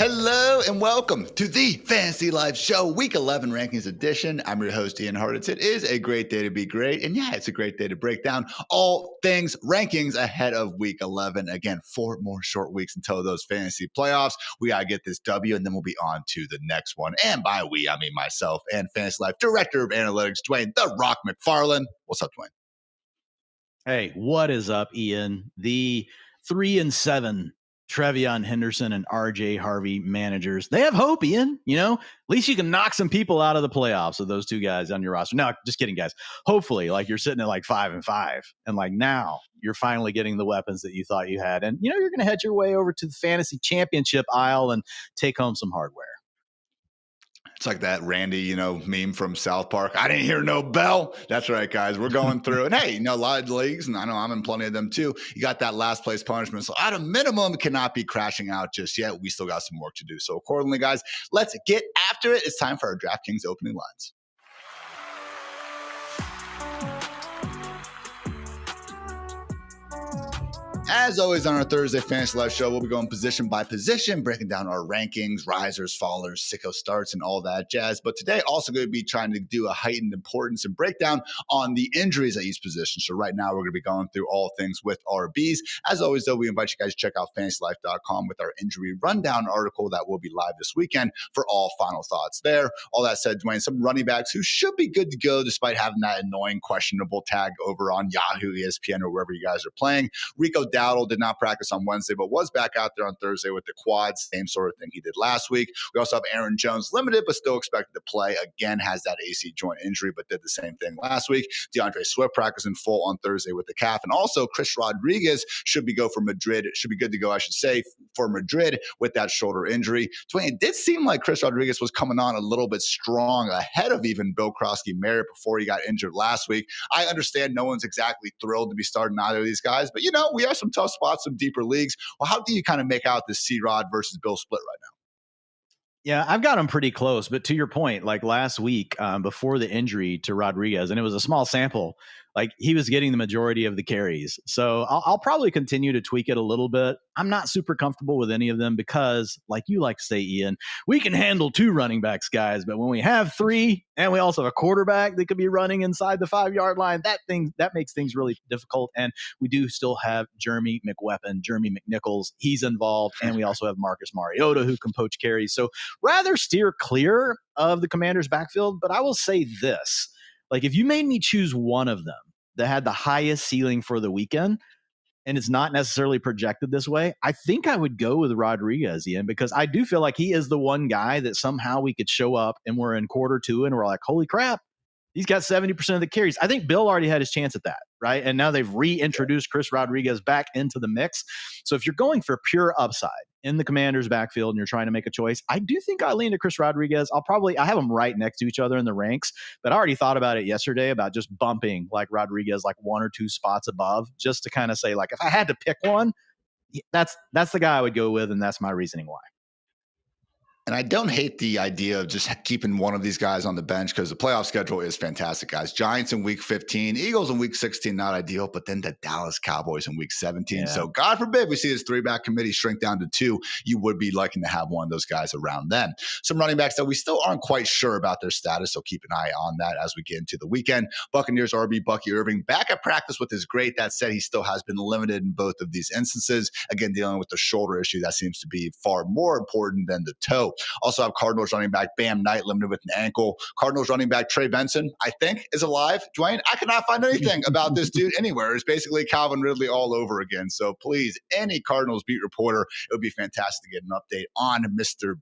Hello and welcome to the Fantasy Life Show, Week 11 Rankings Edition. I'm your host, Ian Hartitz. It is a great day to be great. And yeah, it's a great day to break down all things rankings ahead of Week 11. Again, 4 more short weeks until those fantasy playoffs. We got to get this W, and then we'll be on to the next one. And by we, I mean myself and Fantasy Life Director of Analytics, Dwain "The Rock" McFarland. What's up, Dwain? Hey, what is up, Ian? The 3-7 Trevion Henderson and RJ Harvey managers. They have hope, Ian. You know, at least you can knock some people out of the playoffs with those two guys on your roster. No, just kidding, guys. Hopefully, like, you're sitting at like 5-5, and like now you're finally getting the weapons that you thought you had. And, you know, you're going to head your way over to the fantasy championship aisle and take home some hardware. It's like that Randy, meme from South Park. I didn't hear no bell. That's right, guys. We're going through. And hey, a lot of leagues, and I know I'm in plenty of them too. You got that last place punishment. So at a minimum, cannot be crashing out just yet. We still got some work to do. So accordingly, guys, let's get after it. It's time for our DraftKings opening lines. As always on our Thursday Fantasy Life Show, we'll be going position by position, breaking down our rankings, risers, fallers, sicko starts, and all that jazz. But today, also going to be trying to do a heightened importance and breakdown on the injuries at each position. So right now, we're going to be going through all things with RBs. As always, though, we invite you guys to check out fantasylife.com with our injury rundown article that will be live this weekend for all final thoughts there. All that said, Dwayne, some running backs who should be good to go despite having that annoying questionable tag over on Yahoo, ESPN, or wherever you guys are playing. Rico Dowdle did not practice on Wednesday, but was back out there on Thursday with the quads. Same sort of thing he did last week. We also have Aaron Jones limited, but still expected to play. Again, has that AC joint injury, but did the same thing last week. DeAndre Swift practiced in full on Thursday with the calf. And also Chris Rodriguez should be good to go, I should say, for Madrid with that shoulder injury. Dwayne, it did seem like Chris Rodriguez was coming on a little bit strong ahead of even Bill Krosky-Merritt before he got injured last week. I understand no one's exactly thrilled to be starting either of these guys, but we have some tough spots, some deeper leagues. Well, how do you kind of make out this C-Rod versus Bill split right now? Yeah, I've got them pretty close. But to your point, like last week before the injury to Rodriguez, and it was a small sample, like he was getting the majority of the carries. So I'll probably continue to tweak it a little bit. I'm not super comfortable with any of them because, like you like to say, Ian, we can handle 2 running backs, guys. But when we have 3 and we also have a quarterback that could be running inside the 5-yard line, that makes things really difficult. And we do still have Jeremy McNichols. He's involved. And we also have Marcus Mariota who can poach carries. So rather steer clear of the Commanders' backfield. But I will say this. Like, if you made me choose one of them that had the highest ceiling for the weekend, and it's not necessarily projected this way, I think I would go with Rodriguez, Ian, because I do feel like he is the one guy that somehow we could show up and we're in quarter 2 and we're like, holy crap, he's got 70% of the carries. I think Bill already had his chance at that, right? And now they've reintroduced Chris Rodriguez back into the mix. So if you're going for pure upside in the Commanders' backfield and you're trying to make a choice, I do think I lean to Chris Rodriguez. I have them right next to each other in the ranks, but I already thought about it yesterday about just bumping like Rodriguez like 1 or 2 spots above, just to kind of say, like, if I had to pick one, that's the guy I would go with, and that's my reasoning why. And I don't hate the idea of just keeping one of these guys on the bench because the playoff schedule is fantastic, guys. Giants in week 15, Eagles in week 16, not ideal, but then the Dallas Cowboys in week 17. Yeah. So God forbid we see this 3-back committee shrink down to 2. You would be liking to have one of those guys around then. Some running backs that we still aren't quite sure about their status, so keep an eye on that as we get into the weekend. Buccaneers RB Bucky Irving back at practice with his great. That said, he still has been limited in both of these instances. Again, dealing with the shoulder issue, that seems to be far more important than the toe. Also have Cardinals running back Bam Knight limited with an ankle. Cardinals running back Trey Benson, I think, is alive. Dwayne, I cannot find anything about this dude anywhere. It's basically Calvin Ridley all over again. So please, any Cardinals beat reporter, it would be fantastic to get an update on Mr.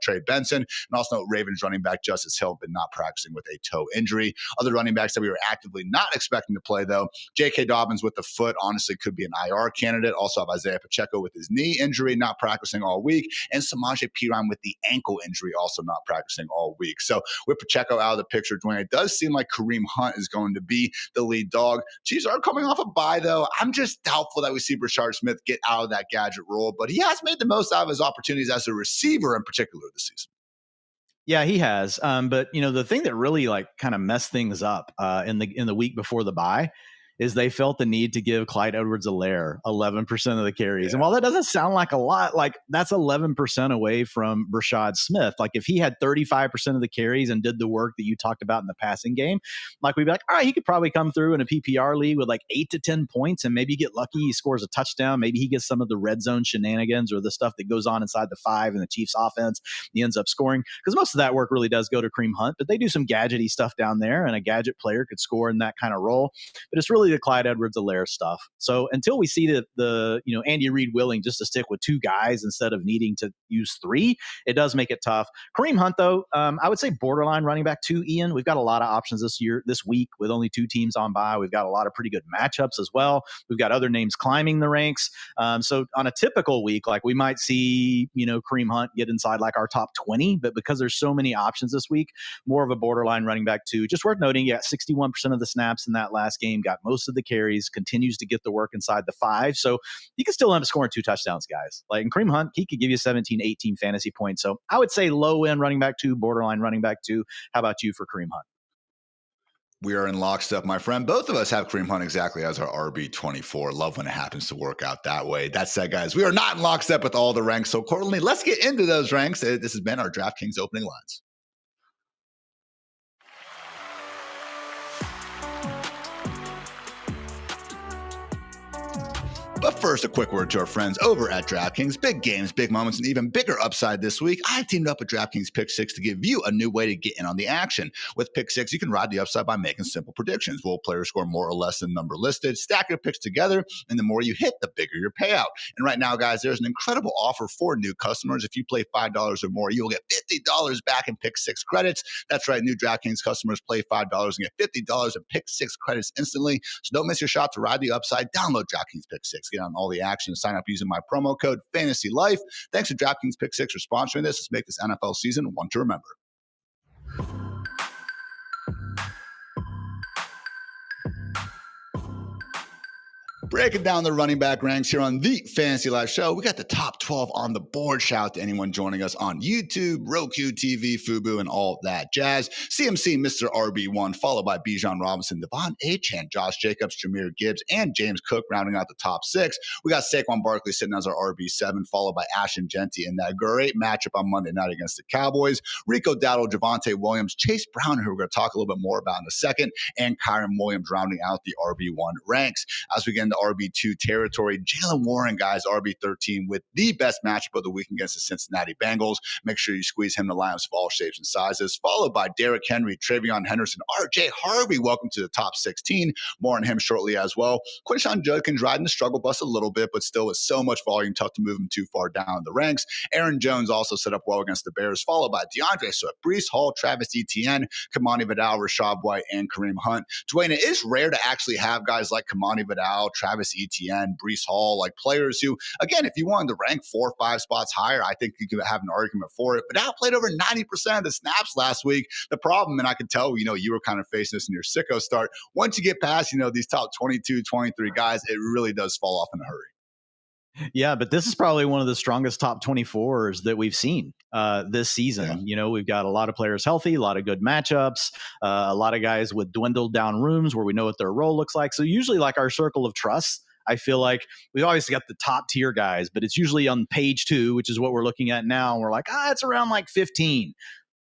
Trey Benson. And also Ravens running back Justice Hill, but not practicing with a toe injury. Other running backs that we were actively not expecting to play, though, J.K. Dobbins with the foot, honestly could be an IR candidate. Also have Isaiah Pacheco with his knee injury, not practicing all week. And Samaje Perine with the ankle injury, also not practicing all week. So with Pacheco out of the picture, Dwayne, it does seem like Kareem Hunt is going to be the lead dog. Chiefs are coming off a bye, though. I'm just doubtful that we see Brashard Smith get out of that gadget role, but he has made the most out of his opportunities as a receiver in particular this season. Yeah, he has. But the thing that really like kind of messed things up in the week before the bye is they felt the need to give Clyde Edwards-Helaire 11% of the carries. And while that doesn't sound like a lot, like that's 11% away from Brashad Smith. Like if he had 35% of the carries and did the work that you talked about in the passing game, like we'd be like, all right, he could probably come through in a PPR league with like 8 to 10 points and maybe get lucky. He scores a touchdown. Maybe he gets some of the red zone shenanigans or the stuff that goes on inside the 5 and the Chiefs offense. He ends up scoring because most of that work really does go to Kareem Hunt, but they do some gadgety stuff down there and a gadget player could score in that kind of role. But it's really the Clyde Edwards-Helaire stuff. So until we see the Andy Reid willing just to stick with 2 guys instead of needing to use 3, it does make it tough. Kareem Hunt, though, I would say borderline running back 2, Ian. We've got a lot of options this week with only 2 teams on bye. We've got a lot of pretty good matchups as well. We've got other names climbing the ranks. So on a typical week, like we might see, Kareem Hunt get inside like our top 20, but because there's so many options this week, more of a borderline running back 2. Just worth noting, 61% of the snaps in that last game, got most of the carries, continues to get the work inside the 5. So he can still end up scoring 2 touchdowns, guys. Like in Kareem Hunt, he could give you 17, 18 fantasy points. So I would say low end running back 2, borderline running back 2. How about you for Kareem Hunt? We are in lockstep, my friend. Both of us have Kareem Hunt exactly as our RB24. Love when it happens to work out that way. That said, guys, we are not in lockstep with all the ranks. So accordingly, let's get into those ranks. This has been our DraftKings opening lines. But first, a quick word to our friends over at DraftKings. Big games, big moments, and even bigger upside this week. I teamed up with DraftKings Pick 6 to give you a new way to get in on the action. With Pick 6, you can ride the upside by making simple predictions. Will players score more or less than the number listed? Stack your picks together, and the more you hit, the bigger your payout. And right now, guys, there's an incredible offer for new customers. If you play $5 or more, you will get $50 back in Pick 6 credits. That's right, new DraftKings customers play $5 and get $50 in Pick 6 credits instantly. So don't miss your shot to ride the upside. Download DraftKings Pick 6. Get on all the action and sign up using my promo code FANTASYLIFE. Thanks to DraftKings Pick 6 for sponsoring this. Let's make this NFL season one to remember. Breaking down the running back ranks here on the Fantasy Life Show. We got the top 12 on the board. Shout out to anyone joining us on YouTube, Roku TV, Fubu, and all that jazz. CMC, Mr. RB1, followed by Bijan Robinson, Devon Achane, Josh Jacobs, Jahmyr Gibbs, and James Cook rounding out the top 6. We got Saquon Barkley sitting as our RB7, followed by Ashton Genty in that great matchup on Monday night against the Cowboys. Rico Dowdle, Javonte Williams, Chase Brown, who we're going to talk a little bit more about in a second, and Kyron Williams rounding out the RB1 ranks. As we get into RB2 territory, Jaylen Warren, guys, RB13 with the best matchup of the week against the Cincinnati Bengals. Make sure you squeeze him in the lineups of all shapes and sizes, followed by Derrick Henry, Travion Henderson, RJ Harvey. Welcome to the top 16. More on him shortly as well. Quinshon Judkins riding the struggle bus a little bit, but still with so much volume, tough to move him too far down the ranks. Aaron Jones also set up well against the Bears, followed by DeAndre Swift, Breece Hall, Travis Etienne, Kamani Vidal, Rashad White, and Kareem Hunt. Dwayne, it is rare to actually have guys like Kamani Vidal, Travis Etienne, Breece Hall, like players who, again, if you wanted to rank 4 or 5 spots higher, I think you could have an argument for it. But Vidal played over 90% of the snaps last week. The problem, and I could tell, you were kind of facing this in your sicko start. Once you get past, these top 22, 23 guys, it really does fall off in a hurry. Yeah, but this is probably one of the strongest top 24s that we've seen this season. Yeah. We've got a lot of players healthy, a lot of good matchups, a lot of guys with dwindled down rooms where we know what their role looks like. So usually like our circle of trust, I feel like we've obviously got the top tier guys, but it's usually on page 2, which is what we're looking at now. And we're like, it's around like 15.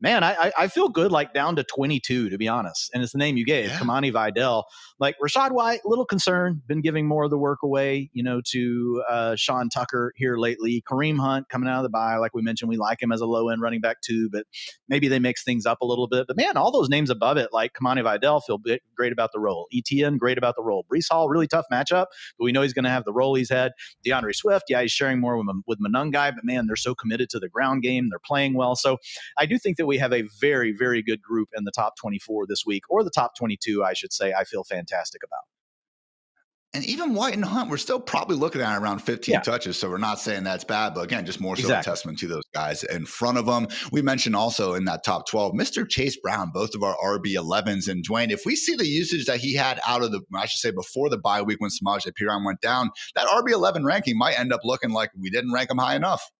Man, I feel good like down to 22, to be honest. And it's the name you gave, Kamani Vidal. Like Rashad White, little concern, been giving more of the work away, to Sean Tucker here lately. Kareem Hunt coming out of the bye, like we mentioned, we like him as a low-end running back too, but maybe they mix things up a little bit. But man, all those names above it, like Kamani Vidal, feel great about the role. ETN, great about the role. Breece Hall, really tough matchup, but we know he's going to have the role he's had. DeAndre Swift, he's sharing more with Monungai, but man, they're so committed to the ground game. They're playing well. So I do think that we have a very, very good group in the top 24 this week, or the top 22, I should say. I feel fantastic about. And even White and Hunt, we're still probably looking at around 15 touches. So we're not saying that's bad, but again, just more so a testament to those guys in front of them. We mentioned also in that top 12, Mr. Chase Brown, both of our RB11s. And Dwayne, if we see the usage that he had before the bye week when Samaje Perine went down, that RB11 ranking might end up looking like we didn't rank him high enough.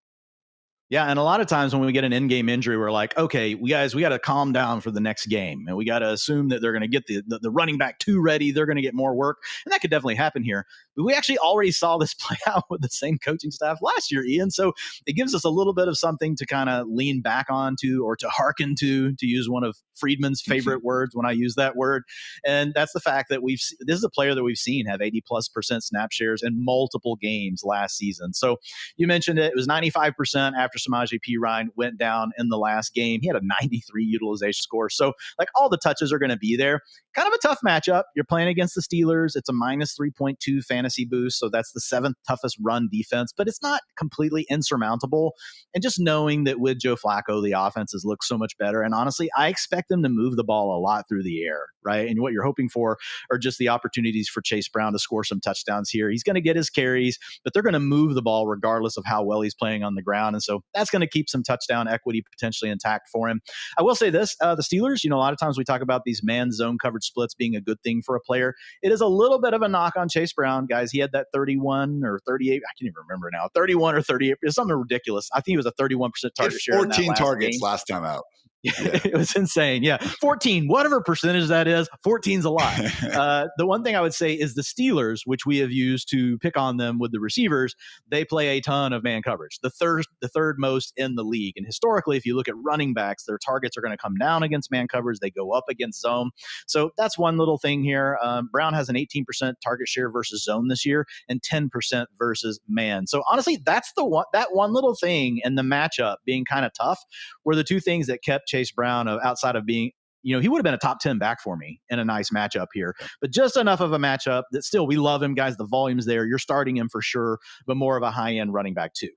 Yeah, and a lot of times when we get an in-game injury, we're like, okay, we got to calm down for the next game, and we got to assume that they're going to get the running back two ready. They're going to get more work, and that could definitely happen here. But we actually already saw this play out with the same coaching staff last year, Ian. So it gives us a little bit of something to kind of lean back onto, or to hearken to use one of Friedman's favorite words when I use that word. And that's the fact that this is a player that we've seen have 80+% snap shares in multiple games last season. So you mentioned it was 95% after Samaje Perine went down in the last game. He had a 93 utilization score. So like all the touches are going to be there. Kind of a tough matchup. You're playing against the Steelers. It's a -3.2 fantasy boost. So that's the 7th toughest run defense, but it's not completely insurmountable. And just knowing that with Joe Flacco, the offenses look so much better. And honestly, I expect them to move the ball a lot through the air, right? And what you're hoping for are just the opportunities for Chase Brown to score some touchdowns here. He's going to get his carries, but they're going to move the ball regardless of how well he's playing on the ground. And so that's going to keep some touchdown equity potentially intact for him. I will say this, the Steelers, a lot of times we talk about these man zone coverage splits being a good thing for a player. It is a little bit of a knock on Chase Brown, guys. He had that 31 or 38, I can't even remember now, 31 or 38, it's something ridiculous. I think it was a 31% target share. 14 targets last time out. Yeah. It was insane. Yeah. 14, whatever percentage that is, 14's a lot. The one thing I would say is the Steelers, which we have used to pick on them with the receivers, they play a ton of man coverage, the third most in the league. And historically, if you look at running backs, their targets are going to come down against man coverage. They go up against zone. So that's one little thing here. Brown has an 18% target share versus zone this year and 10% versus man. So honestly, that's that one little thing and the matchup being kind of tough were the two things that kept Chase Brown outside of being, he would have been a top 10 back for me in a nice matchup here, but just enough of a matchup that still we love him, guys. The volume's there. You're starting him for sure, but more of a high end running back too.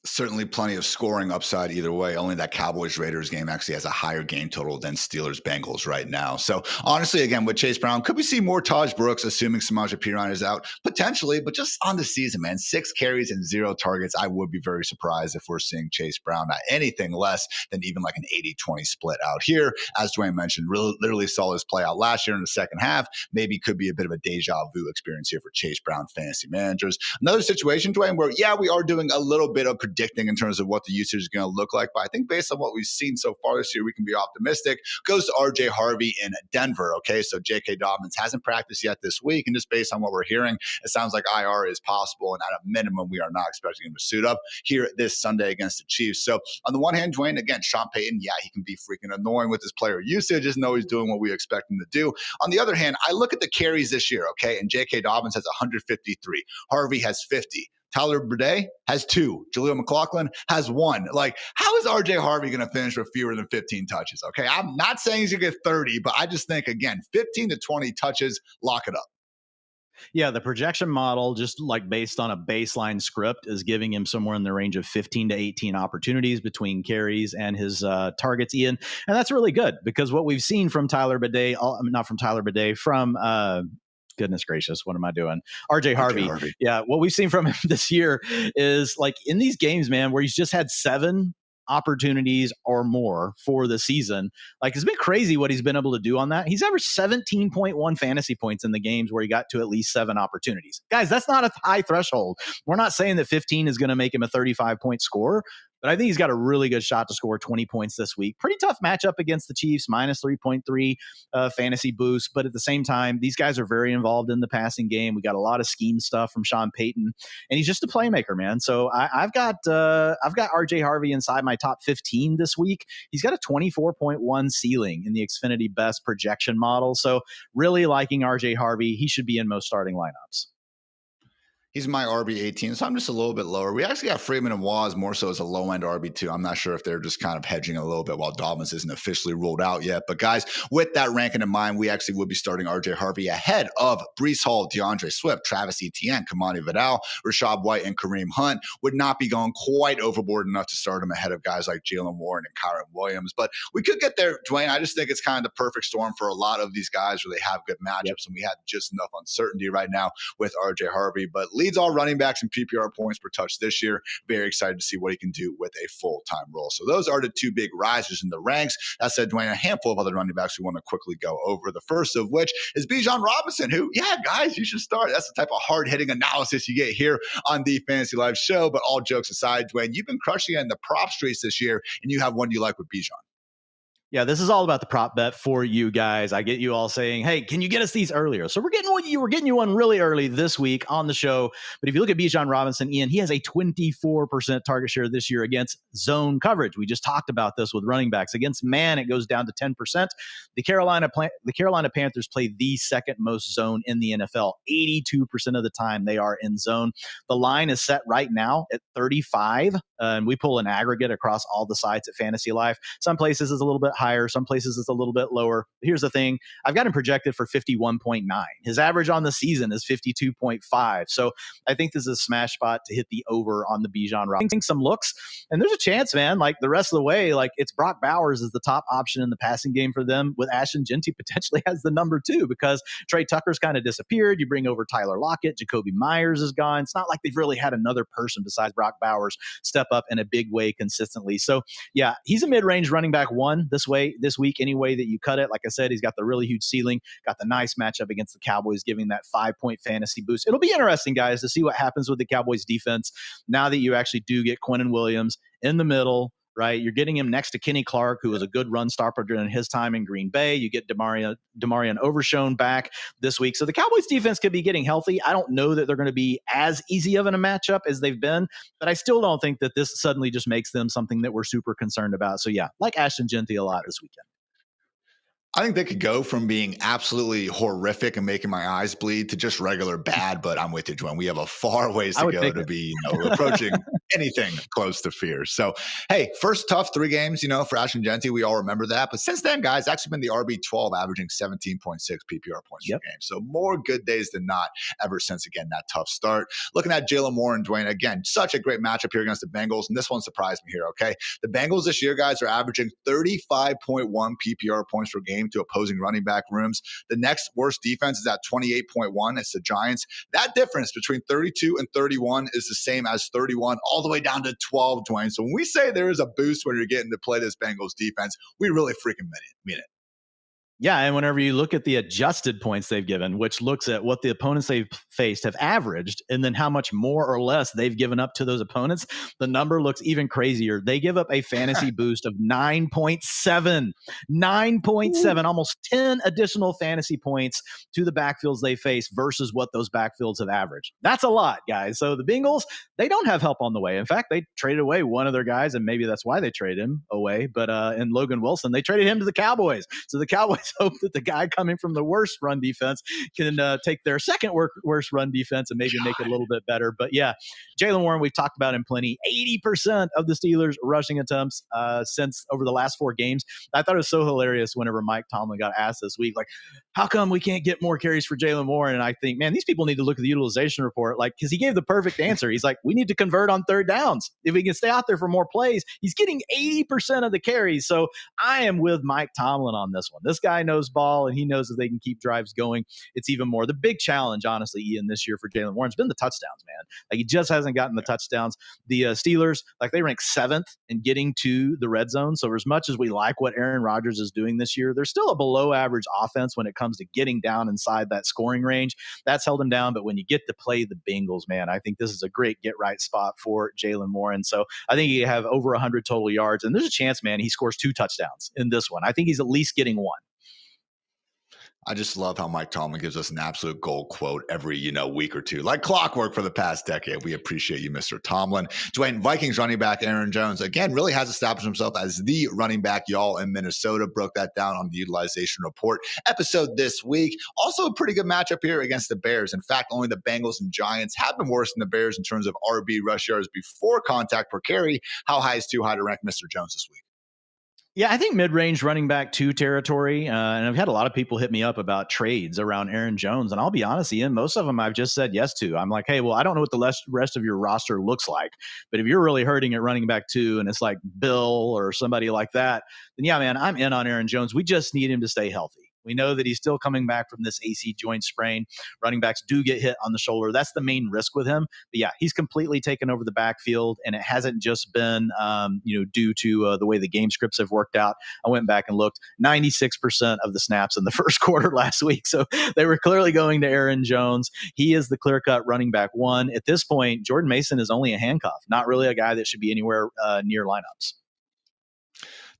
Certainly plenty of scoring upside either way. Only that Cowboys-Raiders game actually has a higher game total than Steelers-Bengals right now. So honestly, again, with Chase Brown, could we see more Taj Brooks, assuming Samaje Perine is out? Potentially, but just on the season, man, 6 carries and 0 targets. I would be very surprised if we're seeing Chase Brown at anything less than even like an 80-20 split out here. As Dwain mentioned, literally saw this play out last year in the second half. Maybe could be a bit of a deja vu experience here for Chase Brown fantasy managers. Another situation, Dwain, where, yeah, we are doing a little bit of predicting in terms of what the usage is going to look like. But I think based on what we've seen so far this year, we can be optimistic. Goes to RJ Harvey in Denver. Okay, so J.K. Dobbins hasn't practiced yet this week. And just based on what we're hearing, it sounds like IR is possible. And at a minimum, we are not expecting him to suit up here this Sunday against the Chiefs. So on the one hand, Dwain, again, Sean Payton, yeah, he can be freaking annoying with his player usage. Just know he's doing what we expect him to do. On the other hand, I look at the carries this year, okay, and J.K. Dobbins has 153. Harvey has 50. Tyler Burdett has 2. Jaleel McLaughlin has 1. Like, how is RJ Harvey going to finish with fewer than 15 touches? Okay, I'm not saying he's going to get 30, but I just think, again, 15 to 20 touches, lock it up. Yeah, the projection model, just like based on a baseline script, is giving him somewhere in the range of 15 to 18 opportunities between carries and his targets, Ian. And that's really good because what we've seen from Tyler Burdett, from goodness gracious, what am I doing? RJ Harvey. Yeah, what we've seen from him this year is like in these games, man, where he's just had 7 opportunities or more for the season. Like, it's been crazy what he's been able to do on that. He's averaged 17.1 fantasy points in the games where he got to at least 7 opportunities. Guys, that's not a high threshold. We're not saying that 15 is going to make him a 35-point scorer, but I think he's got a really good shot to score 20 points this week. Pretty tough matchup against the Chiefs, minus 3.3 fantasy boost. But at the same time, these guys are very involved in the passing game. We got a lot of scheme stuff from Sean Payton, and he's just a playmaker, man. So I've got RJ Harvey inside my top 15 this week. He's got a 24.1 ceiling in the Xfinity best projection model. So really liking RJ Harvey. He should be in most starting lineups. He's my RB18, so I'm just a little bit lower. We actually got Freeman and Waz more so as a low-end RB2. I'm not sure if they're just kind of hedging a little bit while Dobbins isn't officially ruled out yet. But guys, with that ranking in mind, we actually would be starting RJ Harvey ahead of Breece Hall, DeAndre Swift, Travis Etienne, Kamani Vidal, Rashad White, and Kareem Hunt. Would not be going quite overboard enough to start him ahead of guys like Jaylen Warren and Kyron Williams. But we could get there, Dwain. I just think it's kind of the perfect storm for a lot of these guys where they have good matchups, and we have just enough uncertainty right now with RJ Harvey. But leads all running backs in PPR points per touch this year. Very excited to see what he can do with a full-time role. So those are the two big risers in the ranks. That said, Dwayne, a handful of other running backs we want to quickly go over. The first of which is Bijan Robinson, who, guys, you should start. That's the type of hard-hitting analysis you get here on the Fantasy Life show. But all jokes aside, Dwayne, you've been crushing it in the prop streets this year, and you have one you like with Bijan. Yeah, this is all about the prop bet for you guys. I get you all saying, hey, can you get us these earlier? So we're getting you one really early this week on the show. But if you look at Bijan Robinson, Ian, he has a 24% target share this year against zone coverage. We just talked about this with running backs. Against man, it goes down to 10%. The Carolina Panthers play the second most zone in the NFL. 82% of the time they are in zone. The line is set right now at 35. And we pull an aggregate across all the sites at Fantasy Life. Some places is a little bit higher. Some places it's a little bit lower. Here's the thing. I've got him projected for 51.9. His average on the season is 52.5. So I think this is a smash spot to hit the over on the Bijan Robinson. Some looks, and there's a chance, man, like the rest of the way, like it's Brock Bowers is the top option in the passing game for them, with Ashton Genty potentially has the number 2 because Trey Tucker's kind of disappeared. You bring over Tyler Lockett, Jacoby Myers is gone. It's not like they've really had another person besides Brock Bowers step up in a big way consistently. So yeah, he's a mid-range running back 1 this week, any way that you cut it. Like I said, he's got the really huge ceiling, got the nice matchup against the Cowboys, giving that 5-point fantasy boost. It'll be interesting, guys, to see what happens with the Cowboys defense now that you actually do get Quinnen Williams in the middle, right? You're getting him next to Kenny Clark, who was a good run stopper during his time in Green Bay. You get Demarion Overshone back this week. So the Cowboys defense could be getting healthy. I don't know that they're going to be as easy of a matchup as they've been, but I still don't think that this suddenly just makes them something that we're super concerned about. So yeah, like Ashton Genty a lot this weekend. I think they could go from being absolutely horrific and making my eyes bleed to just regular bad, but I'm with you, Dwayne. We have a far ways to go to be approaching anything close to fear. So, hey, first tough 3 games, for Ashton Genty. We all remember that. But since then, guys, actually been the RB12, averaging 17.6 PPR points per game. So more good days than not ever since, again, that tough start. Looking at Jaylen Moore and Dwayne, again, such a great matchup here against the Bengals. And this one surprised me here, okay? The Bengals this year, guys, are averaging 35.1 PPR points per game to opposing running back rooms. The next worst defense is at 28.1. It's the Giants. That difference between 32 and 31 is the same as 31 all the way down to 12, Dwayne. So when we say there is a boost when you're getting to play this Bengals defense, we really freaking mean it. Yeah, and whenever you look at the adjusted points they've given, which looks at what the opponents they've faced have averaged, and then how much more or less they've given up to those opponents, the number looks even crazier. They give up a fantasy boost of 9.7, 9.7, almost 10 additional fantasy points to the backfields they face versus what those backfields have averaged. That's a lot, guys. So the Bengals, they don't have help on the way. In fact, they traded away one of their guys, and maybe that's why they traded him away. But in Logan Wilson, they traded him to the Cowboys. So the Cowboys hope that the guy coming from the worst run defense can take their second worst run defense and maybe make it a little bit better. But yeah, Jaylen Warren, we've talked about him plenty. 80% of the Steelers rushing attempts since over the last 4 games. I thought it was so hilarious whenever Mike Tomlin got asked this week, like, how come we can't get more carries for Jaylen Warren? And I think, man, these people need to look at the utilization report, like, because he gave the perfect answer. He's like, we need to convert on 3rd downs. If we can stay out there for more plays, he's getting 80% of the carries. So I am with Mike Tomlin on this one. This guy knows ball, and he knows if they can keep drives going, it's even more. The big challenge, honestly, Ian, this year for Jaylen Warren has been the touchdowns, man. Like, he just hasn't gotten the touchdowns. The Steelers, like, they rank 7th in getting to the red zone. So as much as we like what Aaron Rodgers is doing this year, they're still a below average offense when it comes to getting down inside that scoring range. That's held him down. But when you get to play the Bengals, man, I think this is a great get right spot for Jaylen Warren. So I think he have over 100 total yards, and there's a chance, man, he scores 2 touchdowns in this one. I think he's at least getting 1. I just love how Mike Tomlin gives us an absolute gold quote every, week or two, like clockwork for the past decade. We appreciate you, Mr. Tomlin. Dwayne, Vikings running back Aaron Jones, again, really has established himself as the running back y'all in Minnesota. Broke that down on the utilization report episode this week. Also a pretty good matchup here against the Bears. In fact, only the Bengals and Giants have been worse than the Bears in terms of RB rush yards before contact per carry. How high is too high to rank Mr. Jones this week? Yeah, I think mid-range running back 2 territory. And I've had a lot of people hit me up about trades around Aaron Jones. And I'll be honest, Ian, most of them I've just said yes to. I'm like, hey, well, I don't know what the rest of your roster looks like. But if you're really hurting at running back 2 and it's like Bill or somebody like that, then yeah, man, I'm in on Aaron Jones. We just need him to stay healthy. We know that he's still coming back from this AC joint sprain. Running backs do get hit on the shoulder. That's the main risk with him. But yeah, he's completely taken over the backfield, and it hasn't just been, due to the way the game scripts have worked out. I went back and looked, 96% of the snaps in the first quarter last week. So they were clearly going to Aaron Jones. He is the clear-cut running back one. At this point, Jordan Mason is only a handcuff, not really a guy that should be anywhere near lineups.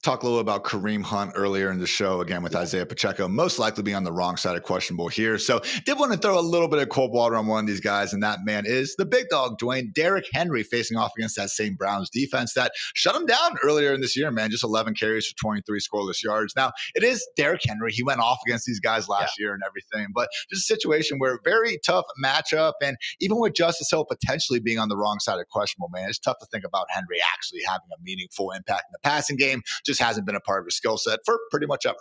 Talk a little about Kareem Hunt earlier in the show, again, with Isaiah Pacheco, most likely being on the wrong side of questionable here. So did want to throw a little bit of cold water on one of these guys, and that man is the big dog, Dwayne, Derrick Henry, facing off against that same Browns defense that shut him down earlier in this year, man. Just 11 carries for 23 scoreless yards. Now, it is Derrick Henry. He went off against these guys last year and everything, but just a situation where very tough matchup, and even with Justice Hill potentially being on the wrong side of questionable, man, it's tough to think about Henry actually having a meaningful impact in the passing game. Just hasn't been a part of his skill set for pretty much ever.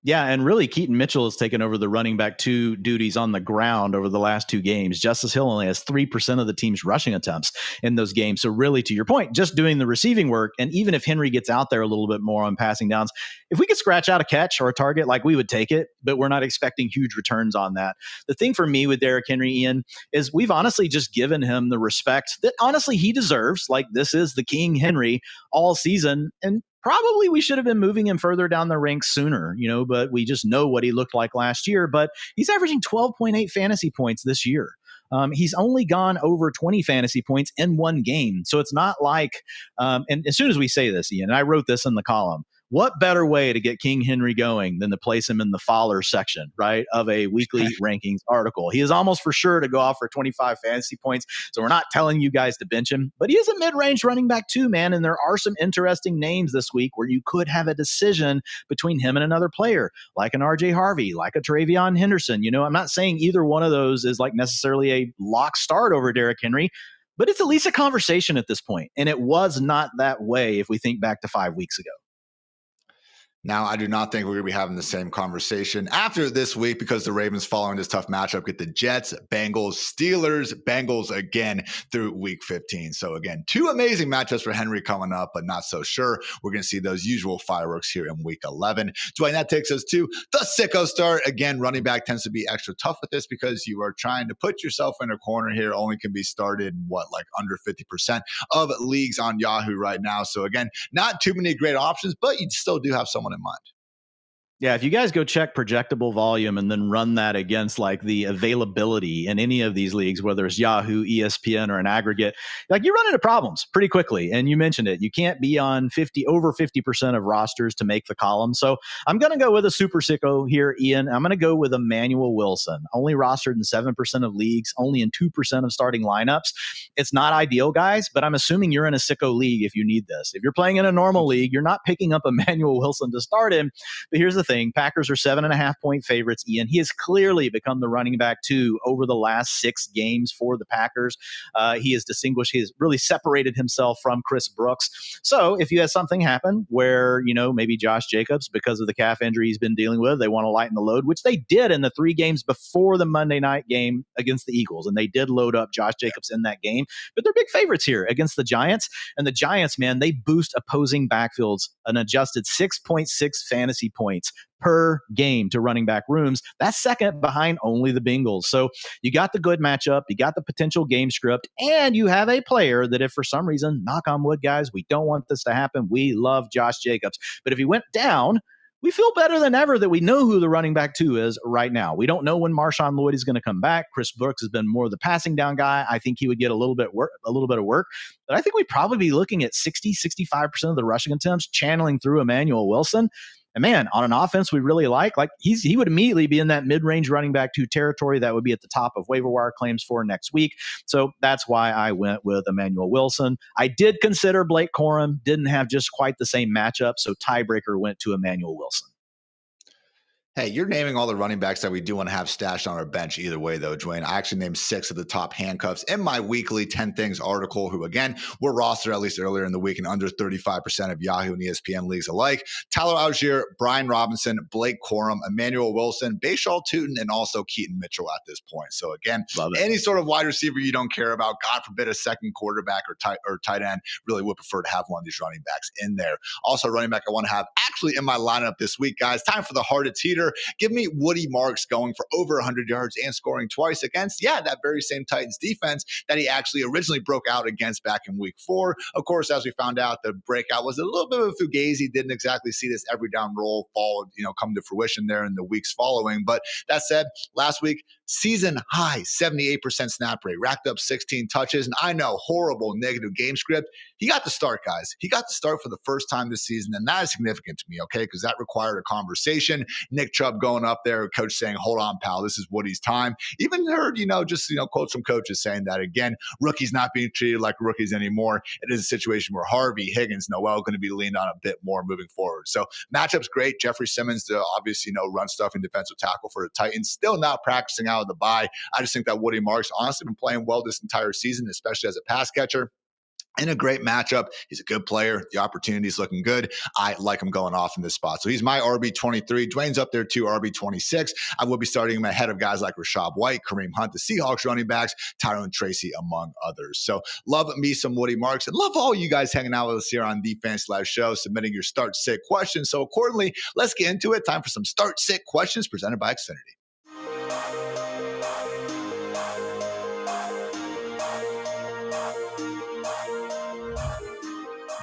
Yeah, and really, Keaton Mitchell has taken over the running back 2 duties on the ground over the last 2 games. Justice Hill only has 3% of the team's rushing attempts in those games. So really, to your point, just doing the receiving work, and even if Henry gets out there a little bit more on passing downs, if we could scratch out a catch or a target, like, we would take it, but we're not expecting huge returns on that. The thing for me with Derrick Henry, Ian, is we've honestly just given him the respect that honestly he deserves. Like, this is the King Henry all season, and probably we should have been moving him further down the ranks sooner, but we just know what he looked like last year. But he's averaging 12.8 fantasy points this year. He's only gone over 20 fantasy points in one game. So it's not like, and as soon as we say this, Ian, and I wrote this in the column, what better way to get King Henry going than to place him in the Fowler section, right, of a weekly rankings article? He is almost for sure to go off for 25 fantasy points. So we're not telling you guys to bench him, but he is a mid-range running back too, man. And there are some interesting names this week where you could have a decision between him and another player, like an RJ Harvey, like a Travion Henderson. I'm not saying either one of those is like necessarily a lock start over Derrick Henry, but it's at least a conversation at this point. And it was not that way if we think back to 5 weeks ago. Now, I do not think we're going to be having the same conversation after this week, because the Ravens, following this tough matchup, get the Jets, Bengals, Steelers, Bengals again through week 15. So again, 2 amazing matchups for Henry coming up, but not so sure we're going to see those usual fireworks here in week 11. Dwayne, that takes us to the sicko start. Again, running back tends to be extra tough with this because you are trying to put yourself in a corner here. Only can be started in under 50% of leagues on Yahoo right now. So again, not too many great options, but you still do have someone in mind. Yeah, if you guys go check projectable volume and then run that against the availability in any of these leagues, whether it's Yahoo, ESPN, or an aggregate, you run into problems pretty quickly. And you mentioned it. You can't be on over 50% of rosters to make the column. So I'm going to go with a super sicko here, Ian. I'm going to go with Emmanuel Wilson, only rostered in 7% of leagues, only in 2% of starting lineups. It's not ideal, guys, but I'm assuming you're in a sicko league if you need this. If you're playing in a normal league, you're not picking up Emmanuel Wilson to start him. But here's the thing. Packers are 7.5-point favorites, Ian. He has clearly become the running back 2 over the last 6 games for the Packers. He has distinguished, he has really separated himself from Chris Brooks. So if you had something happen where, maybe Josh Jacobs, because of the calf injury he's been dealing with, they want to lighten the load, which they did in the 3 games before the Monday night game against the Eagles. And they did load up Josh Jacobs in that game, but they're big favorites here against the Giants. And the Giants, man, they boost opposing backfields an adjusted 6.6 fantasy points per game to running back rooms. That's second behind only the Bengals. So you got the good matchup, you got the potential game script, and you have a player that if for some reason, knock on wood, guys, we don't want this to happen. We love Josh Jacobs. But if he went down, we feel better than ever that we know who the running back 2 is right now. We don't know when Marshawn Lloyd is going to come back. Chris Brooks has been more the passing down guy. I think he would get a little bit of work. But I think we'd probably be looking at 65% of the rushing attempts channeling through Emmanuel Wilson. And man, on an offense we really like he would immediately be in that mid-range running back 2 territory. That would be at the top of waiver wire claims for next week. So that's why I went with Emmanuel Wilson. I did consider Blake Corum, didn't have just quite the same matchup. So tiebreaker went to Emmanuel Wilson. Hey, you're naming all the running backs that we do want to have stashed on our bench either way, though, Dwayne. I actually named 6 of the top handcuffs in my weekly 10 Things article, who, again, were rostered at least earlier in the week in under 35% of Yahoo and ESPN leagues alike. Tyler Algier, Brian Robinson, Blake Corum, Emmanuel Wilson, Bashal Tutin, and also Keaton Mitchell at this point. So, again, any sort of wide receiver you don't care about, God forbid a second quarterback or tight end, really would prefer to have one of these running backs in there. Also, running back I want to have actually in my lineup this week, guys. Time for the Hartitz heater. here. Give me Woody Marks going for over 100 yards and scoring twice against, that very same Titans defense that he actually originally broke out against back in week 4. Of course, as we found out, the breakout was a little bit of a fugazi. Didn't exactly see this every down roll come to fruition there in the weeks following. But that said, last week, season high 78% snap rate, racked up 16 touches. And I know, horrible negative game script. He got the start, guys. He got the start for the first time this season. And that is significant to me, okay? Because that required a conversation. Nick Chubb going up there, coach saying, hold on, pal, this is Woody's time. Even heard, quotes from coaches saying that, again, rookies not being treated like rookies anymore. It is a situation where Harvey, Higgins, Noel going to be leaned on a bit more moving forward. So matchup's great. Jeffrey Simmons, obviously, run stuff and defensive tackle for the Titans. Still not practicing out of the bye. I just think that Woody Marks honestly been playing well this entire season, especially as a pass catcher. In a great matchup. He's a good player. The opportunity is looking good. I like him going off in this spot. So he's my RB23. Dwayne's up there too, RB26. I will be starting him ahead of guys like Rashad White, Kareem Hunt, the Seahawks running backs, Tyrone Tracy, among others. So love me some Woody Marks and love all you guys hanging out with us here on the Fantasy Live Show, submitting your start sit questions. So accordingly, let's get into it. Time for some start sit questions presented by Xfinity.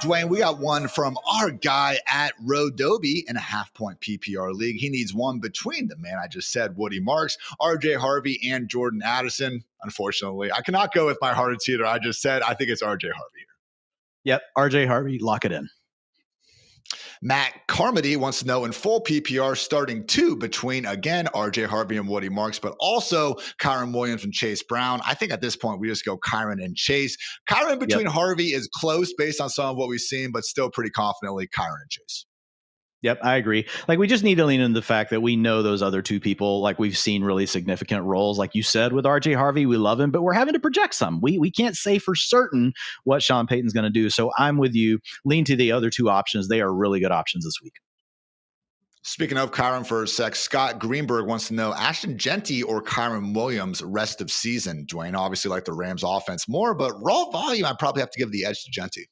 Dwayne, we got one from our guy at Rodobi in a half-point PPR league. He needs one between the man I just said, Woody Marks, RJ Harvey, and Jordan Addison. Unfortunately, I cannot go with my Hartitz here. I just said I think it's RJ Harvey here. Yep, RJ Harvey, lock it in. Matt Carmody wants to know in full PPR starting 2 between, again, RJ Harvey and Woody Marks, but also Kyren Williams and Chase Brown. I think at this point we just go Kyren and Chase. Kyren between Harvey is close based on some of what we've seen, but still pretty confidently Kyren and Chase. Yep, I agree. Like, we just need to lean into the fact that we know those other two people, like, we've seen really significant roles. Like you said, with RJ Harvey, we love him, but we're having to project some. We can't say for certain what Sean Payton's going to do. So I'm with you. Lean to the other two options. They are really good options this week. Speaking of Kyren for a sec, Scott Greenberg wants to know Ashton Genty or Kyren Williams rest of season. Dwayne, obviously like the Rams offense more, but raw volume, I'd probably have to give the edge to Genty.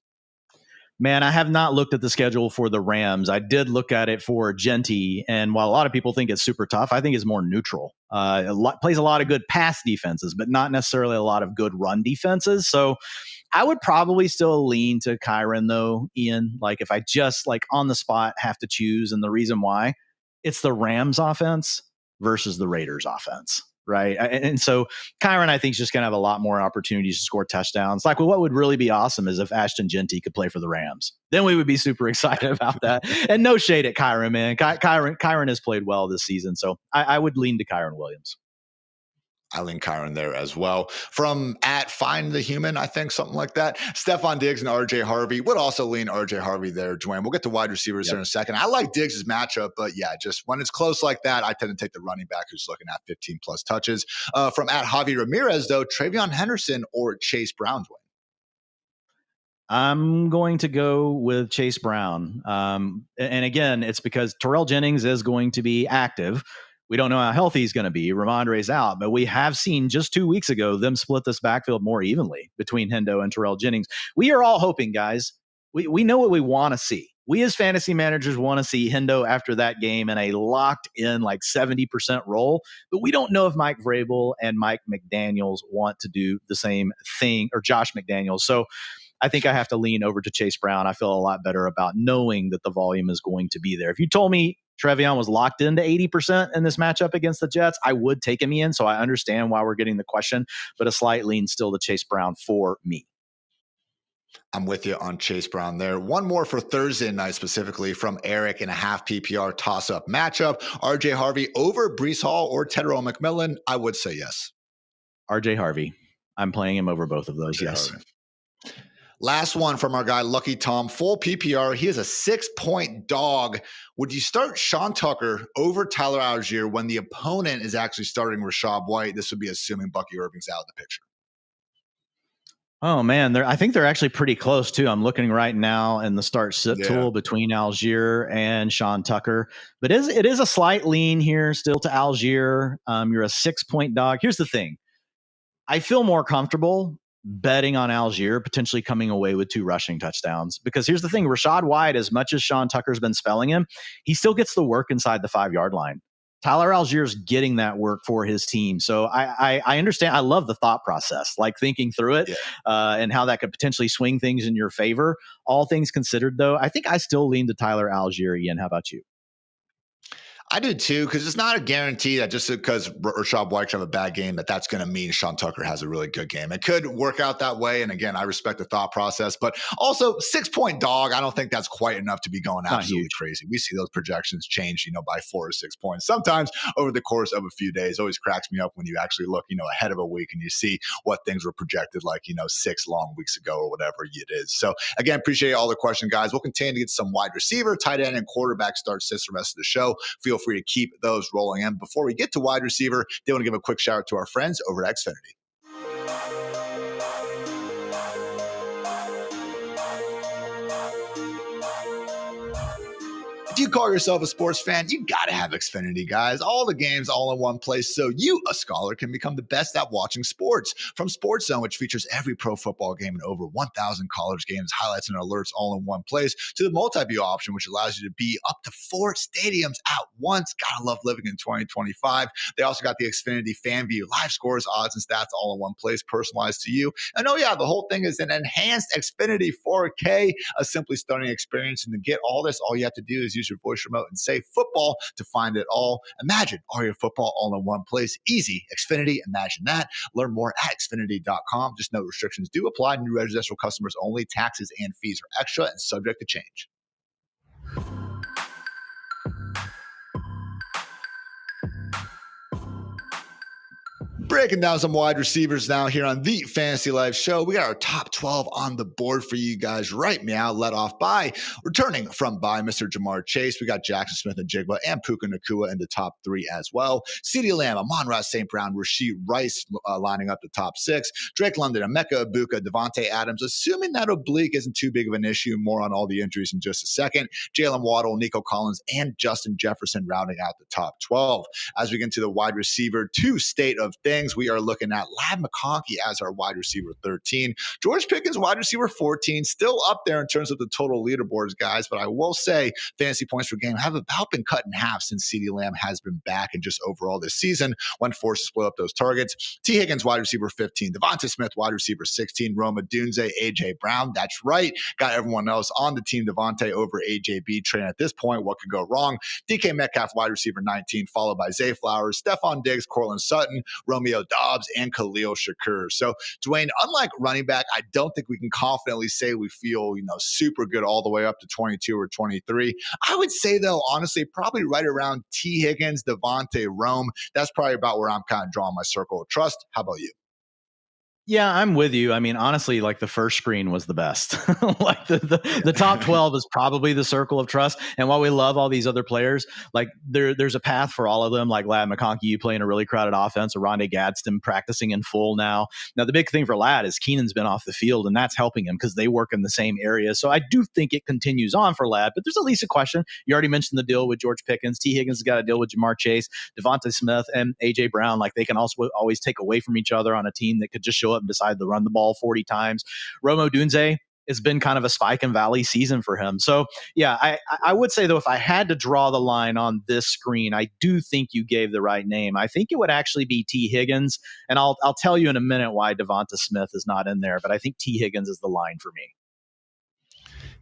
Man, I have not looked at the schedule for the Rams. I did look at it for Genty, and while a lot of people think it's super tough, I think it's more neutral. Plays a lot of good pass defenses, but not necessarily a lot of good run defenses. So I would probably still lean to Kyren, though, Ian. Like, if I just, on the spot have to choose, and the reason why, it's the Rams offense versus the Raiders offense. Right. And so Kyren, I think, is just going to have a lot more opportunities to score touchdowns. Like, well, what would really be awesome is if Ashton Genty could play for the Rams. Then we would be super excited about that. And no shade at Kyren, man. Kyren has played well this season. So I would lean to Kyren Williams. I lean Kyren there as well. From at Find the Human, I think, something like that. Stephon Diggs and RJ Harvey would also lean RJ Harvey there, Dwayne. We'll get to wide receivers here in a second. I like Diggs' matchup, but just when it's close like that, I tend to take the running back who's looking at 15 plus touches. From at Javi Ramirez, though, Travion Henderson or Chase Brown, Dwayne? I'm going to go with Chase Brown. And again, it's because Terrell Jennings is going to be active. We don't know how healthy he's going to be. Ramondre's out, but we have seen just 2 weeks ago them split this backfield more evenly between Hendo and Terrell Jennings. We are all hoping, guys. We know what we want to see. We as fantasy managers want to see Hendo after that game in a locked in 70% role, but we don't know if Mike Vrabel and Mike McDaniels want to do the same thing, or Josh McDaniels. So I think I have to lean over to Chase Brown. I feel a lot better about knowing that the volume is going to be there. If you told me Trevion was locked into 80% in this matchup against the Jets, I would take him in. So I understand why we're getting the question, but a slight lean still to Chase Brown for me. I'm with you on Chase Brown there. One more for Thursday night, specifically from Eric in a half PPR toss-up matchup. RJ Harvey over Breece Hall or Tedrow McMillan? I would say yes. RJ Harvey. I'm playing him over both of those. Yes. Harvey. Last one from our guy, Lucky Tom, full PPR. He is a 6-point dog. Would you start Sean Tucker over Tyler Algier when the opponent is actually starting Rashad White? This would be assuming Bucky Irving's out of the picture. Oh, man. I think they're actually pretty close, too. I'm looking right now in the start sit tool between Algier and Sean Tucker. But it is a slight lean here still to Algier. You're a 6-point dog. Here's the thing. I feel more comfortable betting on Algier potentially coming away with 2 rushing touchdowns. Because here's the thing, Rashad White, as much as Sean Tucker's been spelling him, he still gets the work inside the 5-yard line. Tyler Algier's getting that work for his team. So I understand. I love the thought process, like thinking through it and how that could potentially swing things in your favor. All things considered, though, I think I still lean to Tyler Algier. Ian, how about you? I do too, because it's not a guarantee that just because Rashad White have a bad game that's going to mean Sean Tucker has a really good game. It could work out that way. And again, I respect the thought process, but also 6-point dog. I don't think that's quite enough to be going absolutely crazy. We see those projections change, by 4 or 6 points. Sometimes over the course of a few days. Always cracks me up when you actually look, ahead of a week and you see what things were projected like, 6 long weeks ago or whatever it is. So again, appreciate all the questions, guys. We'll continue to get some wide receiver, tight end, and quarterback start sits the rest of the show. Feel free to keep those rolling in. Before we get to wide receiver, they want to give a quick shout out to our friends over at Xfinity. If you call yourself a sports fan, you got to have Xfinity, guys. All the games all in one place so you, a scholar, can become the best at watching sports. From Sports Zone, which features every pro football game and over 1,000 college games, highlights and alerts all in one place, to the multi-view option, which allows you to be up to 4 stadiums at once. Gotta love living in 2025. They also got the Xfinity Fan View, live scores, odds, and stats all in one place, personalized to you. And oh yeah, the whole thing is an enhanced Xfinity 4K, a simply stunning experience. And to get all this, all you have to do is use your voice remote and say football to find it all. Imagine all your football all in one place. Easy. Xfinity, imagine that. Learn more at Xfinity.com. Just note restrictions do apply. New residential customers only. Taxes and fees are extra and subject to change. Breaking down some wide receivers now here on the Fantasy Life Show. We got our top 12 on the board for you guys right now, led off by, returning from bye, Mr. Jamar Chase. We got Jackson Smith and Jigba and Puka Nacua in the top 3 as well. CeeDee Lamb, Amon-Ra St. Brown, Rashee Rice lining up the top 6. Drake London, Emeka Ibuka, Devontae Adams, assuming that oblique isn't too big of an issue. More on all the injuries in just a second. Jaylen Waddle, Nico Collins, and Justin Jefferson rounding out the top 12. As we get into the wide receiver 2 state of things, we are looking at Ladd McConkey as our wide receiver 13. George Pickens, wide receiver 14, still up there in terms of the total leaderboards, guys. But I will say fantasy points per game have about been cut in half since CeeDee Lamb has been back and just overall this season when forced to split up those targets. T. Higgins, wide receiver 15. Devonta Smith, wide receiver 16. Rome Odunze, A.J. Brown. That's right. Got everyone else on the team. Devontae over AJB train at this point. What could go wrong? DK Metcalf, wide receiver 19, followed by Zay Flowers, Stephon Diggs, Cortland Sutton, Romeo Dobbs, and Khalil Shakur. So, Dwayne, unlike running back, I don't think we can confidently say we feel, super good all the way up to 22 or 23. I would say, though, honestly, probably right around T. Higgins, Devontae, Rome. That's probably about where I'm kind of drawing my circle of trust. How about you? Yeah, I'm with you. I mean, honestly, like the first screen was the best. Like the top 12 is probably the circle of trust. And while we love all these other players, like there's a path for all of them. Like Ladd McConkey, you play in a really crowded offense. Rondé Gadsden practicing in full now. Now, the big thing for Ladd is Keenan's been off the field, and that's helping him because they work in the same area. So I do think it continues on for Ladd, but there's at least a question. You already mentioned the deal with George Pickens. T. Higgins has got a deal with Jamar Chase, Devonta Smith, and A.J. Brown. Like they can also always take away from each other on a team that could just show up and decide to run the ball 40 times. Rome Odunze, it's been kind of a spike and valley season for him. So yeah, I would say though, if I had to draw the line on this screen, I do think you gave the right name. I think it would actually be T. Higgins. And I'll tell you in a minute why Devonta Smith is not in there, but I think T. Higgins is the line for me.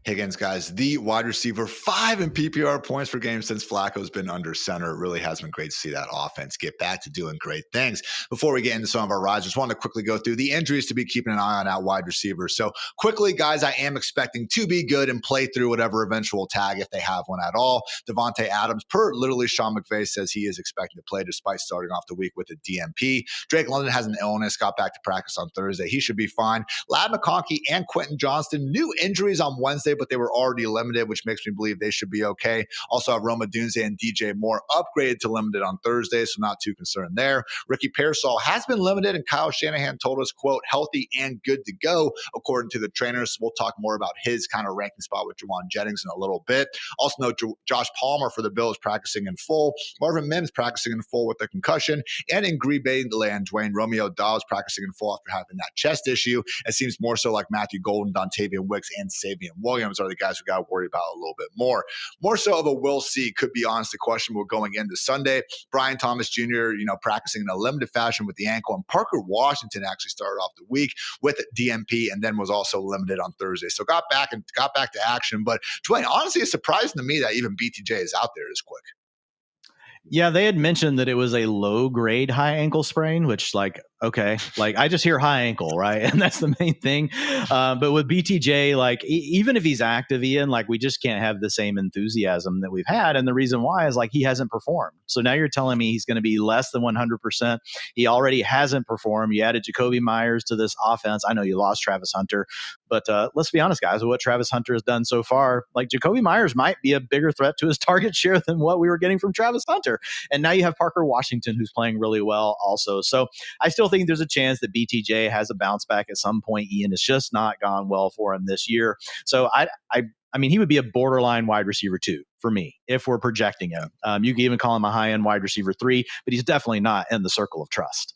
Higgins, guys, the wide receiver 5 in PPR points per game since Flacco's been under center. It really has been great to see that offense get back to doing great things. Before we get into some of our rides, just want to quickly go through the injuries to be keeping an eye on at wide receivers. So quickly, guys, I am expecting to be good and play through whatever eventual tag if they have one at all. Devontae Adams, per literally Sean McVay, says he is expected to play despite starting off the week with a DMP. Drake London has an illness, got back to practice on Thursday. He should be fine. Ladd McConkey and Quentin Johnston, new injuries on Wednesday, but they were already limited, which makes me believe they should be okay. Also have Rome Odunze and DJ Moore upgraded to limited on Thursday, so not too concerned there. Ricky Pearsall has been limited, and Kyle Shanahan told us, quote, healthy and good to go, according to the trainers. We'll talk more about his kind of ranking spot with Juwan Jennings in a little bit. Also note Josh Palmer for the Bills practicing in full. Marvin Mims practicing in full with a concussion. And in Green Bay land, Dwayne Romeo Dobbs practicing in full after having that chest issue. It seems more so like Matthew Golden, Dontavian Wicks, and Savion Williams. Williams are the guys we got to worry about a little bit more. More so of a we'll see, could be honestly questionable going into Sunday. Brian Thomas Jr., practicing in a limited fashion with the ankle, and Parker Washington actually started off the week with DMP and then was also limited on Thursday. So got back to action. But Dwain, honestly, it's surprising to me that even BTJ is out there this quick. Yeah, they had mentioned that it was a low grade high ankle sprain, which okay, I just hear high ankle, right? And that's the main thing. But with BTJ, even if he's active, Ian, we just can't have the same enthusiasm that we've had. And the reason why is he hasn't performed. So now you're telling me he's going to be less than 100%. He already hasn't performed. You added Jacoby Myers to this offense. I know you lost Travis Hunter, but let's be honest, guys, with what Travis Hunter has done so far, Jacoby Myers might be a bigger threat to his target share than what we were getting from Travis Hunter. And now you have Parker Washington, who's playing really well also. So I still think there's a chance that BTJ has a bounce back at some point. Ian, has just not gone well for him this year. So I mean, he would be a borderline wide receiver 2 for me if we're projecting him. You can even call him a high-end wide receiver 3, but he's definitely not in the circle of trust.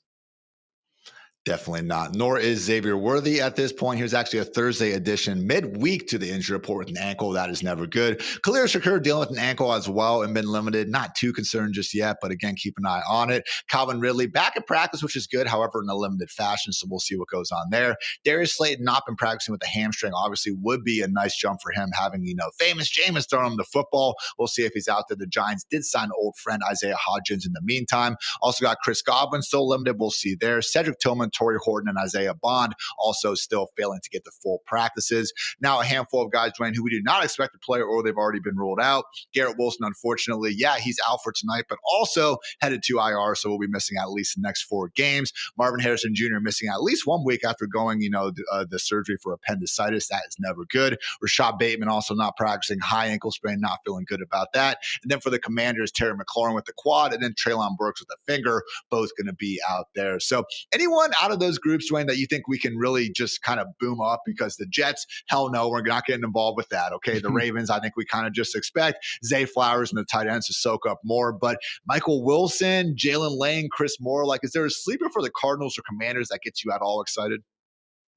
Definitely not. Nor is Xavier Worthy at this point. Here's actually a Thursday edition midweek to the injury report with an ankle. That is never good. Khalil Shakur dealing with an ankle as well and been limited. Not too concerned just yet, but again, keep an eye on it. Calvin Ridley back at practice, which is good. However, in a limited fashion, so we'll see what goes on there. Darius Slayton not been practicing with a hamstring. Obviously would be a nice jump for him having, famous Jameis throwing him the football. We'll see if he's out there. The Giants did sign old friend Isaiah Hodgins in the meantime. Also got Chris Godwin still limited. We'll see there. Cedric Tillman, Torrey Horton, and Isaiah Bond also still failing to get the full practices. Now a handful of guys, Dwayne, who we do not expect to play or they've already been ruled out. Garrett Wilson, unfortunately, he's out for tonight, but also headed to IR, so we'll be missing at least the next 4 games. Marvin Harrison Jr. missing at least 1 week after going, the surgery for appendicitis. That is never good. Rashad Bateman also not practicing, high ankle sprain, not feeling good about that. And then for the Commanders, Terry McLaurin with the quad, and then Treylon Burks with the finger, both going to be out there. So anyone out of those groups, Dwayne, that you think we can really just kind of boom up? Because the Jets, hell no, we're not getting involved with that. Okay. The Ravens, I think we kind of just expect Zay Flowers and the tight ends to soak up more. But Michael Wilson, Jaylen Lane, Chris Moore, is there a sleeper for the Cardinals or Commanders that gets you at all excited?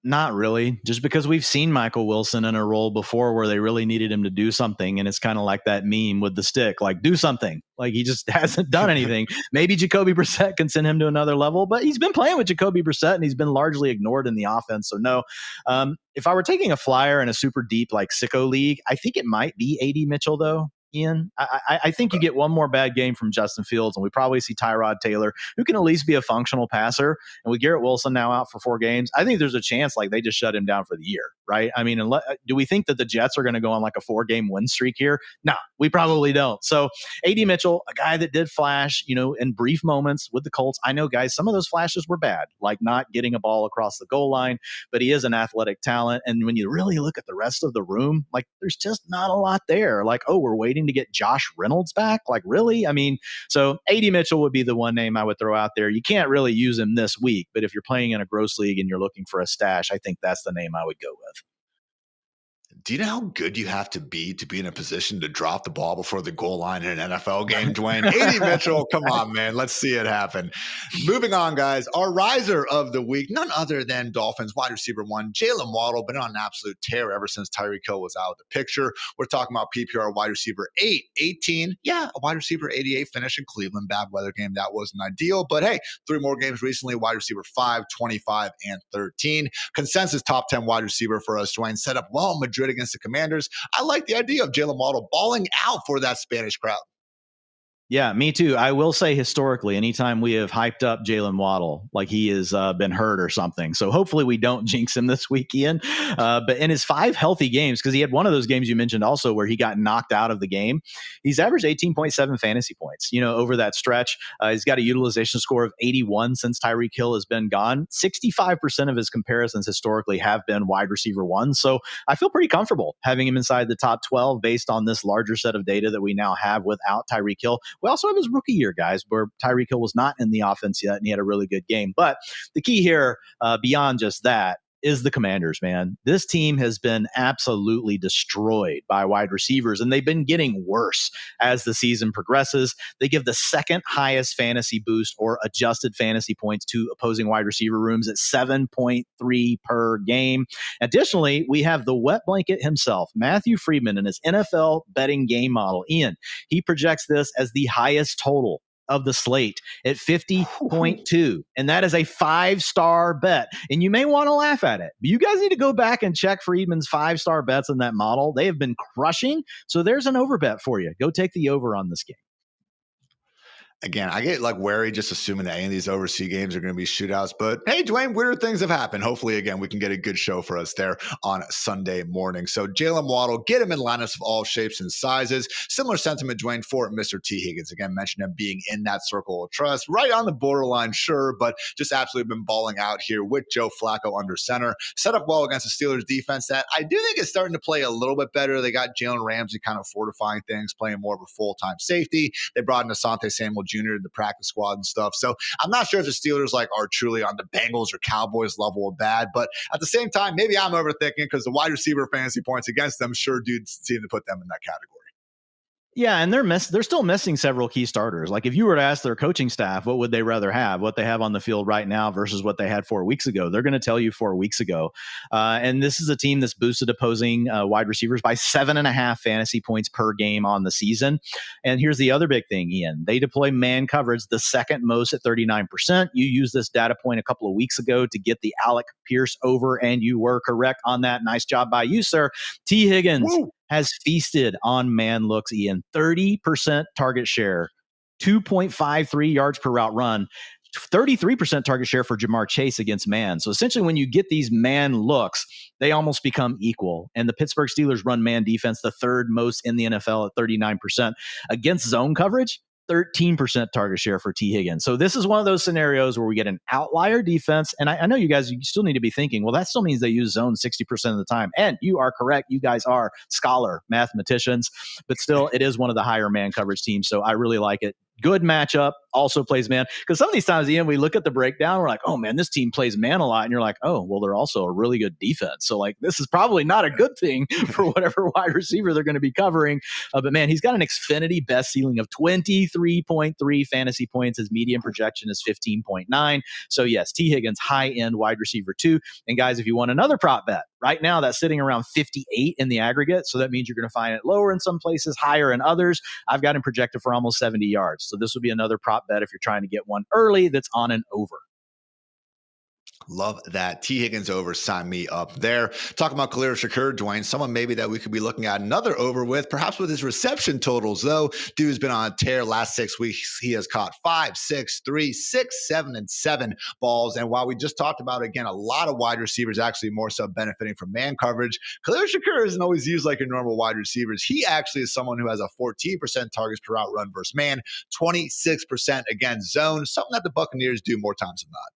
Not really, just because we've seen Michael Wilson in a role before where they really needed him to do something. And it's kind of like that meme with the stick, do something. He just hasn't done anything. Maybe Jacoby Brissett can send him to another level, but he's been playing with Jacoby Brissett and he's been largely ignored in the offense. So no, if I were taking a flyer in a super deep, sicko league, I think it might be A.D. Mitchell though. Ian, I think you get one more bad game from Justin Fields, and we probably see Tyrod Taylor, who can at least be a functional passer. And with Garrett Wilson now out for 4 games, I think there's a chance they just shut him down for the year, right? I mean, do we think that the Jets are going to go on a 4-game win streak here? No, we probably don't. So A.D. Mitchell, a guy that did flash, in brief moments with the Colts. I know, guys, some of those flashes were bad, not getting a ball across the goal line, but he is an athletic talent. And when you really look at the rest of the room, there's just not a lot there. We're waiting to get Josh Reynolds back. Really? I mean, so A.D. Mitchell would be the one name I would throw out there. You can't really use him this week, but if you're playing in a gross league and you're looking for a stash, I think that's the name I would go with. Do you know how good you have to be in a position to drop the ball before the goal line in an NFL game, Dwayne? A.D. Mitchell, come on, man. Let's see it happen. Moving on, guys. Our riser of the week, none other than Dolphins wide receiver 1, Jaylen Waddle, been on an absolute tear ever since Tyreek Hill was out of the picture. We're talking about PPR wide receiver 8, 18. Yeah, a wide receiver 88 finish in Cleveland. Bad weather game. That wasn't ideal. But hey, 3 more games recently, wide receiver 5, 25, and 13. Consensus top 10 wide receiver for us, Dwayne. Set up well Madrid against the Commanders. I like the idea of Jaylen Waddle balling out for that Spanish crowd. Yeah, me too. I will say historically, anytime we have hyped up Jaylen Waddle, he has been hurt or something. So hopefully we don't jinx him this week, Ian. But in his 5 healthy games, because he had one of those games you mentioned also where he got knocked out of the game, he's averaged 18.7 fantasy points, over that stretch. He's got a utilization score of 81 since Tyreek Hill has been gone. 65% of his comparisons historically have been wide receiver 1. So I feel pretty comfortable having him inside the top 12 based on this larger set of data that we now have without Tyreek Hill. We also have his rookie year, guys, where Tyreek Hill was not in the offense yet, and he had a really good game. But the key here, beyond just that, is the Commanders, man. This team has been absolutely destroyed by wide receivers, and they've been getting worse as the season progresses. They give the second highest fantasy boost or adjusted fantasy points to opposing wide receiver rooms at 7.3 per game. Additionally, we have the wet blanket himself, Matthew Friedman, in his NFL betting game model. Ian, he projects this as the highest total of the slate at 50.2. And that is a 5-star bet. And you may want to laugh at it, but you guys need to go back and check Friedman's 5-star bets in that model. They have been crushing. So there's an over bet for you. Go take the over on this game. Again, I get like wary just assuming that any of these overseas games are going to be shootouts. But hey, Dwayne, weird things have happened. Hopefully, again, we can get a good show for us there on Sunday morning. So Jaylen Waddle, get him in lineups of all shapes and sizes. Similar sentiment, Dwayne, for Mr. T. Higgins. Again, mentioned him being in that circle of trust, right on the borderline, sure, but just absolutely been balling out here with Joe Flacco under center. Set up well against the Steelers defense that I do think is starting to play a little bit better. They got Jalen Ramsey kind of fortifying things, playing more of a full-time safety. They brought in Asante Samuel Jr. to the practice squad and stuff. So I'm not sure if the Steelers like are truly on the Bengals or Cowboys level of bad, but at the same time, maybe I'm overthinking because the wide receiver fantasy points against them sure do seem to put them in that category. Yeah, and they're still missing several key starters. Like if you were to ask their coaching staff, what would they rather have, what they have on the field right now versus what they had 4 weeks ago, they're going to tell you 4 weeks ago. And this is a team that's boosted opposing wide receivers by 7.5 fantasy points per game on the season. And here's the other big thing, Ian. They deploy man coverage the second most at 39%. You used this data point a couple of weeks ago to get the Alec Pierce over, and you were correct on that. Nice job by you, sir. T. Higgins. Woo! Has feasted on man looks, Ian. 30% target share, 2.53 yards per route run, 33% target share for Jamar Chase against man. So essentially when you get these man looks, they almost become equal. And the Pittsburgh Steelers run man defense the third most in the NFL at 39%. Against zone coverage, 13% target share for T. Higgins. So this is one of those scenarios where we get an outlier defense. And I know you guys, you still need to be thinking, well, that still means they use zone 60% of the time. And you are correct. You guys are scholar mathematicians, but still it is one of the higher man coverage teams. So I really like it. Good matchup, also plays man. Because some of these times, Ian, we look at the breakdown, we're like, oh man, this team plays man a lot. And you're like, oh, well, they're also a really good defense. So like, this is probably not a good thing for whatever wide receiver they're going to be covering. But man, he's got an Xfinity best ceiling of 23.3 fantasy points. His median projection is 15.9. So yes, T. Higgins, high end wide receiver 2. And guys, if you want another prop bet, right now that's sitting around 58 in the aggregate. So that means you're going to find it lower in some places, higher in others. I've got him projected for almost 70 yards. So this would be another prop bet if you're trying to get one early that's on an over. Love that. T. Higgins over, sign me up there. Talking about Khalil Shakur, Dwayne, someone maybe that we could be looking at another over with, perhaps with his reception totals, though. Dude's been on a tear last 6 weeks. He has caught 5, 6, 3, 6, 7, and 7 balls. And while we just talked about, again, a lot of wide receivers actually more so benefiting from man coverage, Khalil Shakur isn't always used like your normal wide receivers. He actually is someone who has a 14% targets per route run versus man, 26% against zone, something that the Buccaneers do more times than not.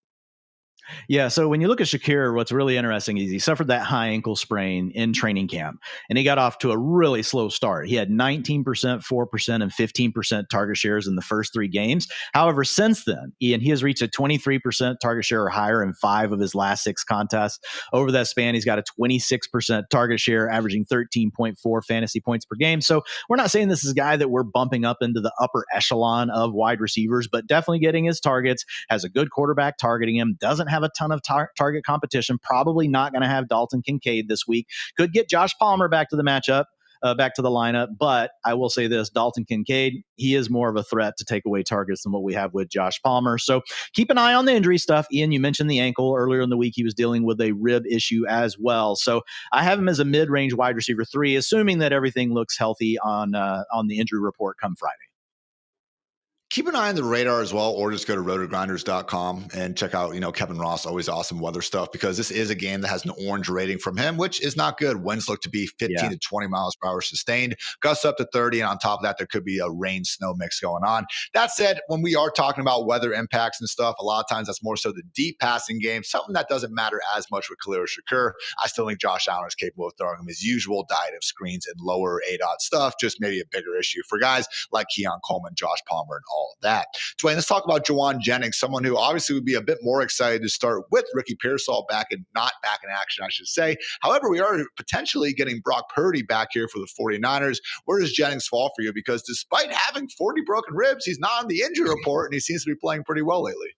Yeah, so when you look at Shakir, what's really interesting is he suffered that high ankle sprain in training camp, and he got off to a really slow start. He had 19%, 4%, and 15% target shares in the first 3 games. However, since then, Ian, he has reached a 23% target share or higher in 5 of his last 6 contests. Over that span, he's got a 26% target share, averaging 13.4 fantasy points per game. So we're not saying this is a guy that we're bumping up into the upper echelon of wide receivers, but definitely getting his targets, has a good quarterback targeting him, doesn't have a ton of target competition, probably not going to have Dalton Kincaid this week. Could get Josh Palmer back to the matchup, back to the lineup, but I will say this, Dalton Kincaid, he is more of a threat to take away targets than what we have with Josh Palmer. So keep an eye on the injury stuff. Ian, you mentioned the ankle earlier in the week. He was dealing with a rib issue as well. So I have him as a mid-range wide receiver 3, assuming that everything looks healthy on the injury report come Friday. Keep an eye on the radar as well, or just go to rotogrinders.com and check out, Kevin Ross, always awesome weather stuff, because this is a game that has an orange rating from him, which is not good. Winds look to be 15 to 20 miles per hour sustained, gusts up to 30. And on top of that, there could be a rain snow mix going on. That said, when we are talking about weather impacts and stuff, a lot of times that's more so the deep passing game, something that doesn't matter as much with Khalil Shakur. I still think Josh Allen is capable of throwing him his usual diet of screens and lower ADOT stuff, just maybe a bigger issue for guys like Keon Coleman, Josh Palmer, and all all of that. Dwayne, let's talk about Jauan Jennings, someone who obviously would be a bit more excited to start with Ricky Pearsall not back in action, I should say. However, we are potentially getting Brock Purdy back here for the 49ers. Where does Jennings fall for you? Because despite having 40 broken ribs, he's not on the injury report, and he seems to be playing pretty well lately.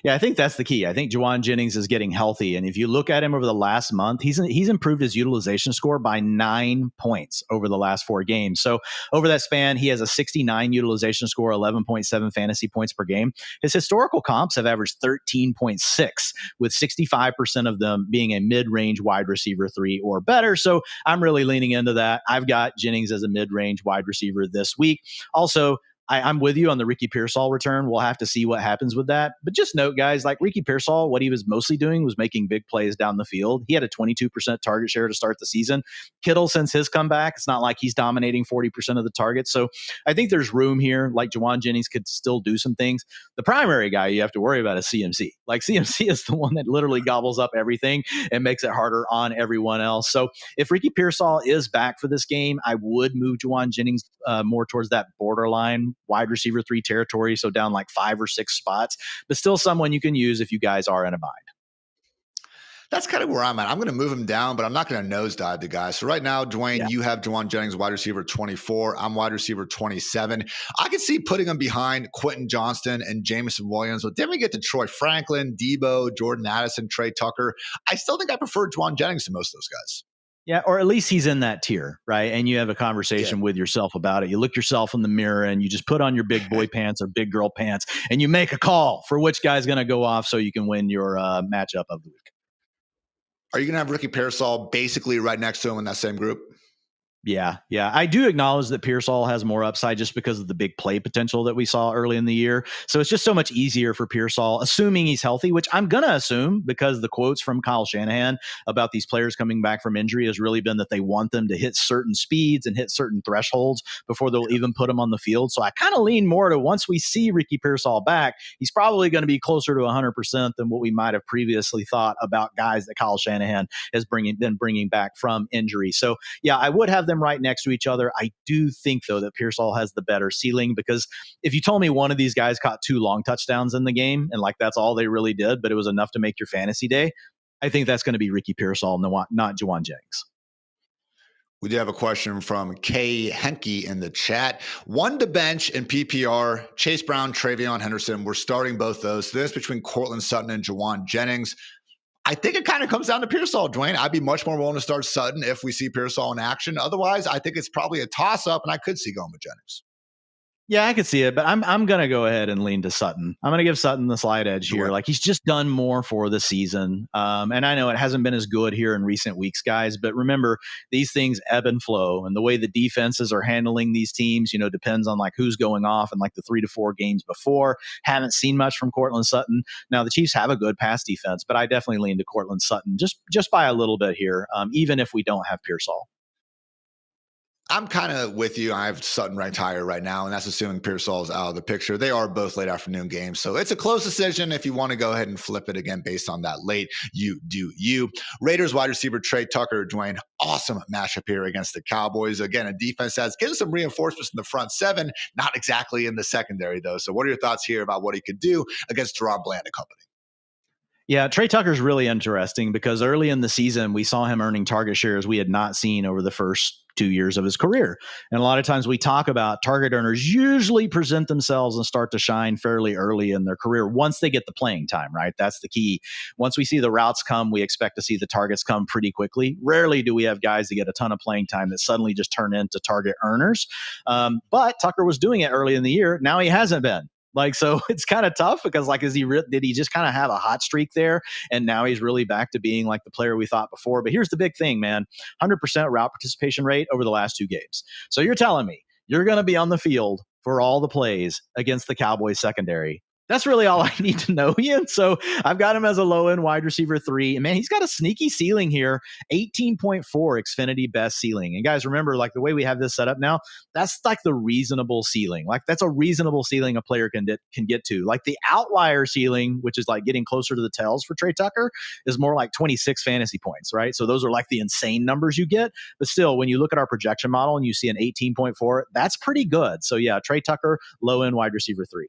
Yeah, I think that's the key. I think Jauan Jennings is getting healthy. And if you look at him over the last month, he's improved his utilization score by 9 points over the last 4 games. So over that span, he has a 69 utilization score, 11.7 fantasy points per game. His historical comps have averaged 13.6, with 65% of them being a mid-range wide receiver 3 or better. So I'm really leaning into that. I've got Jennings as a mid-range wide receiver this week. Also, I'm with you on the Ricky Pearsall return. We'll have to see what happens with that. But just note, guys, like Ricky Pearsall, what he was mostly doing was making big plays down the field. He had a 22% target share to start the season. Kittle, since his comeback, it's not like he's dominating 40% of the targets. So I think there's room here. Like Jauan Jennings could still do some things. The primary guy you have to worry about is CMC. Like CMC is the one that literally gobbles up everything and makes it harder on everyone else. So if Ricky Pearsall is back for this game, I would move Jauan Jennings more towards that borderline wide receiver 3 territory, so down like 5 or 6 spots, but still someone you can use if you guys are in a bind. That's kind of where I'm at. I'm going to move him down, but I'm not going to nosedive the guy. So right now, Dwayne, you have Jauan Jennings, wide receiver 24. I'm wide receiver 27. I could see putting him behind Quentin Johnston and Jameson Williams, but then we get to Troy Franklin, Debo, Jordan Addison, Trey Tucker. I still think I prefer Jauan Jennings to most of those guys. Yeah, or at least he's in that tier, right? And you have a conversation with yourself about it. You look yourself in the mirror and you just put on your big boy pants or big girl pants and you make a call for which guy's going to go off so you can win your matchup of the week. Are you going to have Ricky Pearsall basically right next to him in that same group? Yeah. I do acknowledge that Pearsall has more upside just because of the big play potential that we saw early in the year. So it's just so much easier for Pearsall, assuming he's healthy, which I'm going to assume because the quotes from Kyle Shanahan about these players coming back from injury has really been that they want them to hit certain speeds and hit certain thresholds before they'll even put them on the field. So I kind of lean more to once we see Ricky Pearsall back, he's probably going to be closer to 100% than what we might have previously thought about guys that Kyle Shanahan has been bringing back from injury. So yeah, I would have them right next to each other. I do think, though, that Pearsall has the better ceiling because if you told me one of these guys caught 2 long touchdowns in the game and like that's all they really did, but it was enough to make your fantasy day, I think that's going to be Ricky Pearsall, not Jauan Jennings. We do have a question from Kay Henke in the chat. 1 to bench in PPR, Chase Brown, Travion Henderson. We're starting both those. So this between Courtland Sutton and Jauan Jennings. I think it kind of comes down to Pearsall, Dwayne. I'd be much more willing to start Sutton if we see Pearsall in action. Otherwise, I think it's probably a toss-up, and I could see going with Jennings. Yeah, I could see it, but I'm going to go ahead and lean to Sutton. I'm going to give Sutton the slight edge here. Like he's just done more for the season. And I know it hasn't been as good here in recent weeks, guys, but remember these things ebb and flow and the way the defenses are handling these teams, depends on like who's going off and like the 3 to 4 games before. Haven't seen much from Courtland Sutton. Now the Chiefs have a good pass defense, but I definitely lean to Courtland Sutton just by a little bit here, even if we don't have Pearsall. I'm kind of with you. I have Sutton ranked higher right now, and that's assuming Pearsall is out of the picture. They are both late afternoon games, so it's a close decision. If you want to go ahead and flip it again based on that late, you do you. Raiders wide receiver Trey Tucker, Dwayne, awesome matchup here against the Cowboys. Again, a defense that's getting some reinforcements in the front 7, not exactly in the secondary, though. So what are your thoughts here about what he could do against Deron Bland and company? Yeah, Trey Tucker's really interesting because early in the season, we saw him earning target shares we had not seen over the first 2 years of his career. And a lot of times we talk about target earners usually present themselves and start to shine fairly early in their career once they get the playing time, right? That's the key. Once we see the routes come, we expect to see the targets come pretty quickly. Rarely do we have guys that get a ton of playing time that suddenly just turn into target earners. But Tucker was doing it early in the year. Now he hasn't been. So it's kind of tough because did he just kind of have a hot streak there? And now he's really back to being like the player we thought before. But here's the big thing, man, 100% route participation rate over the last 2 games. So you're telling me you're going to be on the field for all the plays against the Cowboys secondary That's really all I need to know, Ian. So I've got him as a low end wide receiver 3. And man, he's got a sneaky ceiling here, 18.4 Xfinity best ceiling. And guys, remember, like the way we have this set up now, that's like the reasonable ceiling. Like that's a reasonable ceiling a player can get to. Like the outlier ceiling, which is like getting closer to the tails for Trey Tucker, is more like 26 fantasy points, right? So those are like the insane numbers you get. But still, when you look at our projection model and you see an 18.4, that's pretty good. So yeah, Trey Tucker, low end wide receiver 3.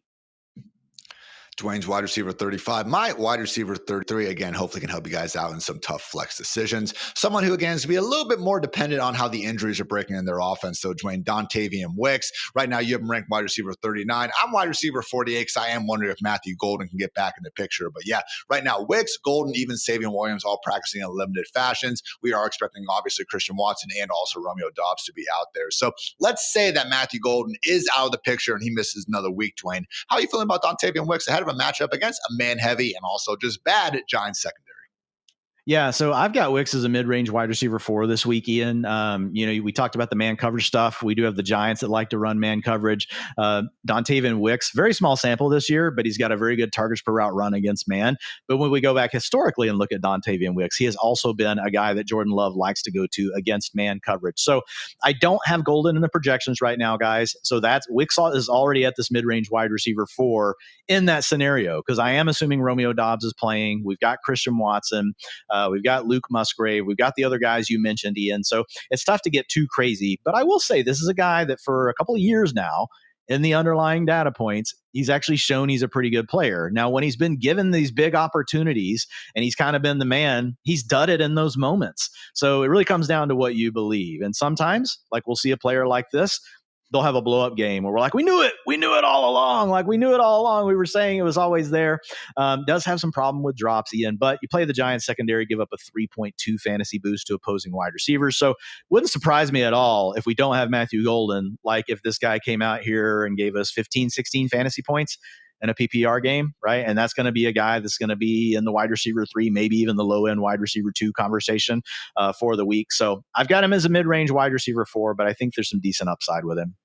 Dwain's wide receiver 35. My wide receiver 33, again, hopefully can help you guys out in some tough flex decisions. Someone who, again, is going to be a little bit more dependent on how the injuries are breaking in their offense. So, Dwain, Dontavian Wicks. Right now, you have him ranked wide receiver 39. I'm wide receiver 48 because I am wondering if Matthew Golden can get back in the picture. But yeah, right now, Wicks, Golden, even Savion Williams, all practicing in limited fashions. We are expecting, obviously, Christian Watson and also Romeo Dobbs to be out there. So, let's say that Matthew Golden is out of the picture and he misses another week, Dwain. How are you feeling about Dontavian Wicks ahead of a matchup against a man heavy and also just bad at Giants secondary? Yeah, so I've got Wicks as a mid-range wide receiver 4 this week, Ian. We talked about the man coverage stuff. We do have the Giants that like to run man coverage. Dontavian Wicks, very small sample this year, but he's got a very good targets per route run against man. But when we go back historically and look at Dontavian Wicks, he has also been a guy that Jordan Love likes to go to against man coverage. So I don't have Golden in the projections right now, guys. So that's Wicks is already at this mid-range wide receiver 4 in that scenario because I am assuming Romeo Dobbs is playing. We've got Christian Watson. We've got Luke Musgrave. We've got the other guys you mentioned, Ian. So it's tough to get too crazy. But I will say this is a guy that for a couple of years now, in the underlying data points, he's actually shown he's a pretty good player. Now, when he's been given these big opportunities and he's kind of been the man, he's dudded in those moments. So it really comes down to what you believe. And sometimes, like we'll see a player like this, they'll have a blow up game where we're like, we knew it all along. Like we knew it all along. We were saying it was always there. Does have some problem with drops, Ian, but you play the Giants secondary, give up a 3.2 fantasy boost to opposing wide receivers. So wouldn't surprise me at all if we don't have Matthew Golden, like if this guy came out here and gave us 15, 16 fantasy points in a PPR game, right? And that's going to be a guy that's going to be in the wide receiver 3, maybe even the low end wide receiver 2 conversation for the week. So I've got him as a mid-range wide receiver 4, but I think there's some decent upside with him.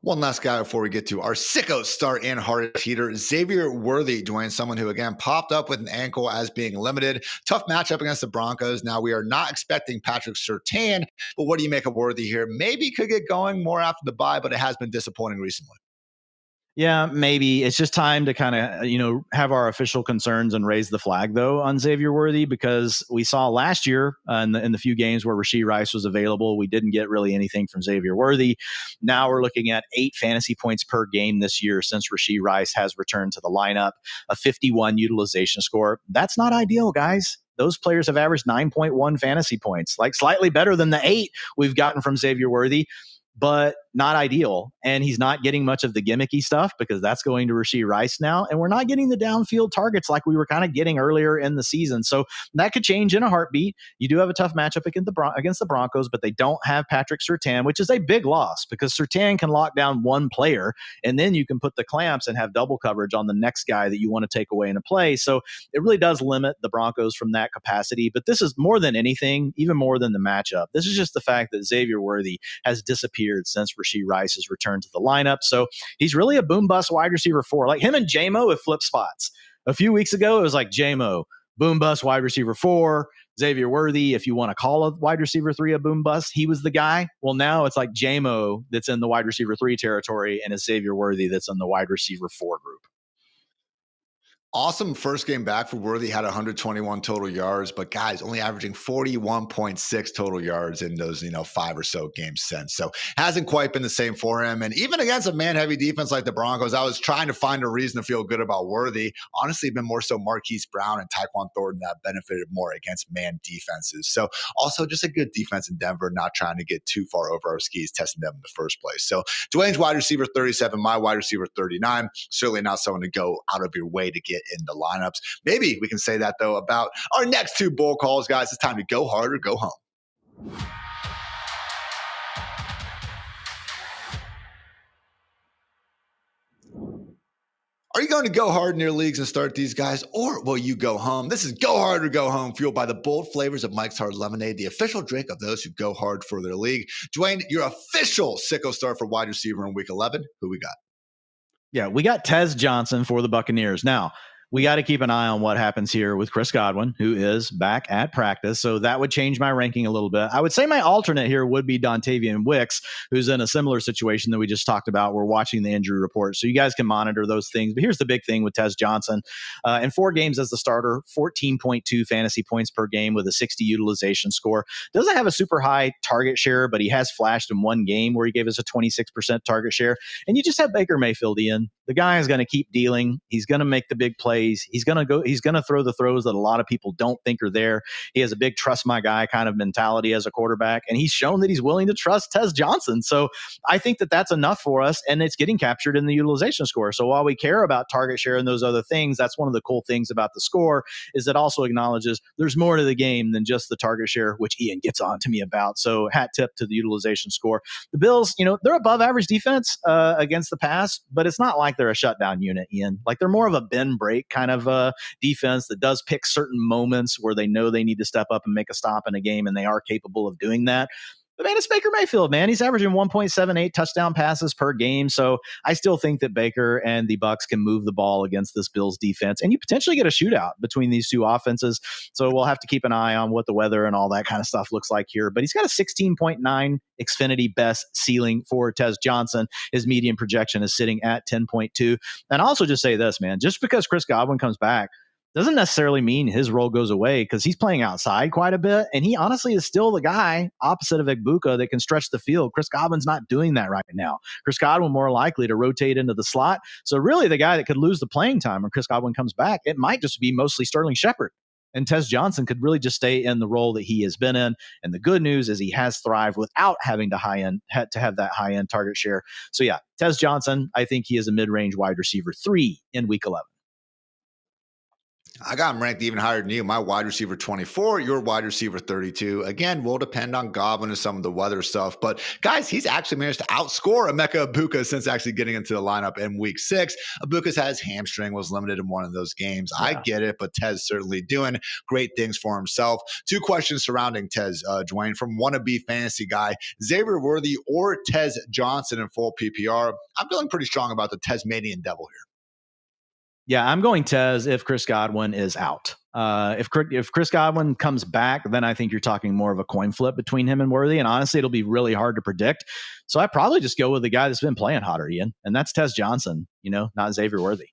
One last guy before we get to our sicko start and hard heater, Xavier Worthy, Dwain, someone who, again, popped up with an ankle as being limited. Tough matchup against the Broncos. Now, we are not expecting Patrick Surtain, but what do you make of Worthy here? Maybe could get going more after the bye, but it has been disappointing recently. Yeah, maybe it's just time to kind of, have our official concerns and raise the flag though on Xavier Worthy, because we saw last year in the few games where Rashee Rice was available, we didn't get really anything from Xavier Worthy. Now we're looking at 8 fantasy points per game this year since Rashee Rice has returned to the lineup, a 51 utilization score. That's not ideal, guys. Those players have averaged 9.1 fantasy points, like slightly better than the 8 we've gotten from Xavier Worthy, but not ideal. And he's not getting much of the gimmicky stuff because that's going to Rashee Rice now. And we're not getting the downfield targets like we were kind of getting earlier in the season. So that could change in a heartbeat. You do have a tough matchup against the Broncos, but they don't have Patrick Surtain, which is a big loss because Surtain can lock down one player and then you can put the clamps and have double coverage on the next guy that you want to take away in a play. So it really does limit the Broncos from that capacity. But this is more than anything, even more than the matchup. This is just the fact that Xavier Worthy has disappeared since Rashee Rice has returned to the lineup. So he's really a boom bust wide receiver 4. Like him and J-Mo have flipped spots. A few weeks ago, it was like J-Mo, boom bust wide receiver 4. Xavier Worthy, if you want to call a wide receiver 3 a boom bust, he was the guy. Well, now it's like J-Mo that's in the wide receiver 3 territory and it's Xavier Worthy that's in the wide receiver 4 group. Awesome first game back for Worthy, had 121 total yards, but guys, only averaging 41.6 total yards in those, 5 or so games since. So hasn't quite been the same for him. And even against a man-heavy defense like the Broncos, I was trying to find a reason to feel good about Worthy. Honestly, been more so Marquise Brown and Tyquan Thornton that benefited more against man defenses. So also just a good defense in Denver, not trying to get too far over our skis, testing them in the first place. So Dwayne's wide receiver 37, my wide receiver 39, certainly not someone to go out of your way to get in the lineups. Maybe we can say that though about our next 2 bull calls, guys. It's time to go hard or go home. Are you going to go hard in your leagues and start these guys, or will you go home? This is Go Hard or Go Home, fueled by the bold flavors of Mike's Hard Lemonade, the official drink of those who go hard for their league. Dwayne, your official sicko start for wide receiver in week 11. Who we got? Yeah, we got Tez Johnson for the Buccaneers. Now, we got to keep an eye on what happens here with Chris Godwin, who is back at practice. So that would change my ranking a little bit. I would say my alternate here would be Dontavian Wicks, who's in a similar situation that we just talked about. We're watching the injury report, so you guys can monitor those things. But here's the big thing with Tez Johnson. In 4 games as the starter, 14.2 fantasy points per game with a 60 utilization score. Doesn't have a super high target share, but he has flashed in 1 game where he gave us a 26% target share. And you just have Baker Mayfield, Ian. The guy is going to keep dealing. He's going to make the big plays. He's going to throw the throws that a lot of people don't think are there. He has a big trust my guy kind of mentality as a quarterback, and he's shown that he's willing to trust Tez Johnson. So I think that that's enough for us, and it's getting captured in the utilization score. So while we care about target share and those other things, that's one of the cool things about the score is it also acknowledges there's more to the game than just the target share, which Ian gets on to me about. So hat tip to the utilization score. The Bills, they're above average defense against the pass, but it's not like they're a shutdown unit, Ian. Like they're more of a bend break kind of defense that does pick certain moments where they know they need to step up and make a stop in a game, and they are capable of doing that. But man, it's Baker Mayfield, man. He's averaging 1.78 touchdown passes per game. So I still think that Baker and the Bucs can move the ball against this Bills defense, and you potentially get a shootout between these two offenses. So we'll have to keep an eye on what the weather and all that kind of stuff looks like here. But he's got a 16.9 Xfinity best ceiling for Tez Johnson. His median projection is sitting at 10.2. And I'll also just say this, man, just because Chris Godwin comes back doesn't necessarily mean his role goes away, because he's playing outside quite a bit. And he honestly is still the guy opposite of Egbuka that can stretch the field. Chris Godwin's not doing that right now. Chris Godwin more likely to rotate into the slot. So really the guy that could lose the playing time when Chris Godwin comes back, it might just be mostly Sterling Shepard. And Tez Johnson could really just stay in the role that he has been in. And the good news is he has thrived without having to have that high-end target share. So yeah, Tez Johnson, I think he is a mid-range wide receiver 3 in week 11. I got him ranked even higher than you. My wide receiver 24, your wide receiver 32. Again, will depend on Godwin and some of the weather stuff. But guys, he's actually managed to outscore Emeka Egbuka since actually getting into the lineup in week 6. Egbuka's had his hamstring, was limited in one of those games. Yeah. I get it, but Tez certainly doing great things for himself. 2 questions surrounding Tez, Dwain, from wannabe fantasy guy, Xavier Worthy or Tez Johnson in full PPR. I'm feeling pretty strong about the Tasmanian Devil here. Yeah, I'm going Tez if Chris Godwin is out. If Chris Godwin comes back, then I think you're talking more of a coin flip between him and Worthy. And honestly, it'll be really hard to predict. So I probably just go with the guy that's been playing hotter, Ian, and that's Tez Johnson, not Xavier Worthy.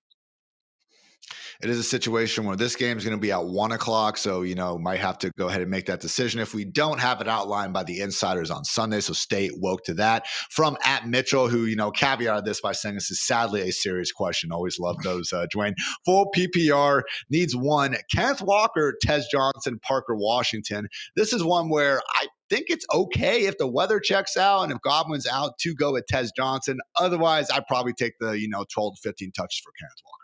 It is a situation where this game is going to be at 1:00. So, might have to go ahead and make that decision if we don't have it outlined by the insiders on Sunday. So stay woke to that. From @Mitchell, who, caveated this by saying this is sadly a serious question. Always love those, Dwayne. Full PPR needs 1. Kenneth Walker, Tez Johnson, Parker Washington. This is one where I think it's okay if the weather checks out and if Godwin's out to go with Tez Johnson. Otherwise, I'd probably take the, 12 to 15 touches for Kenneth Walker.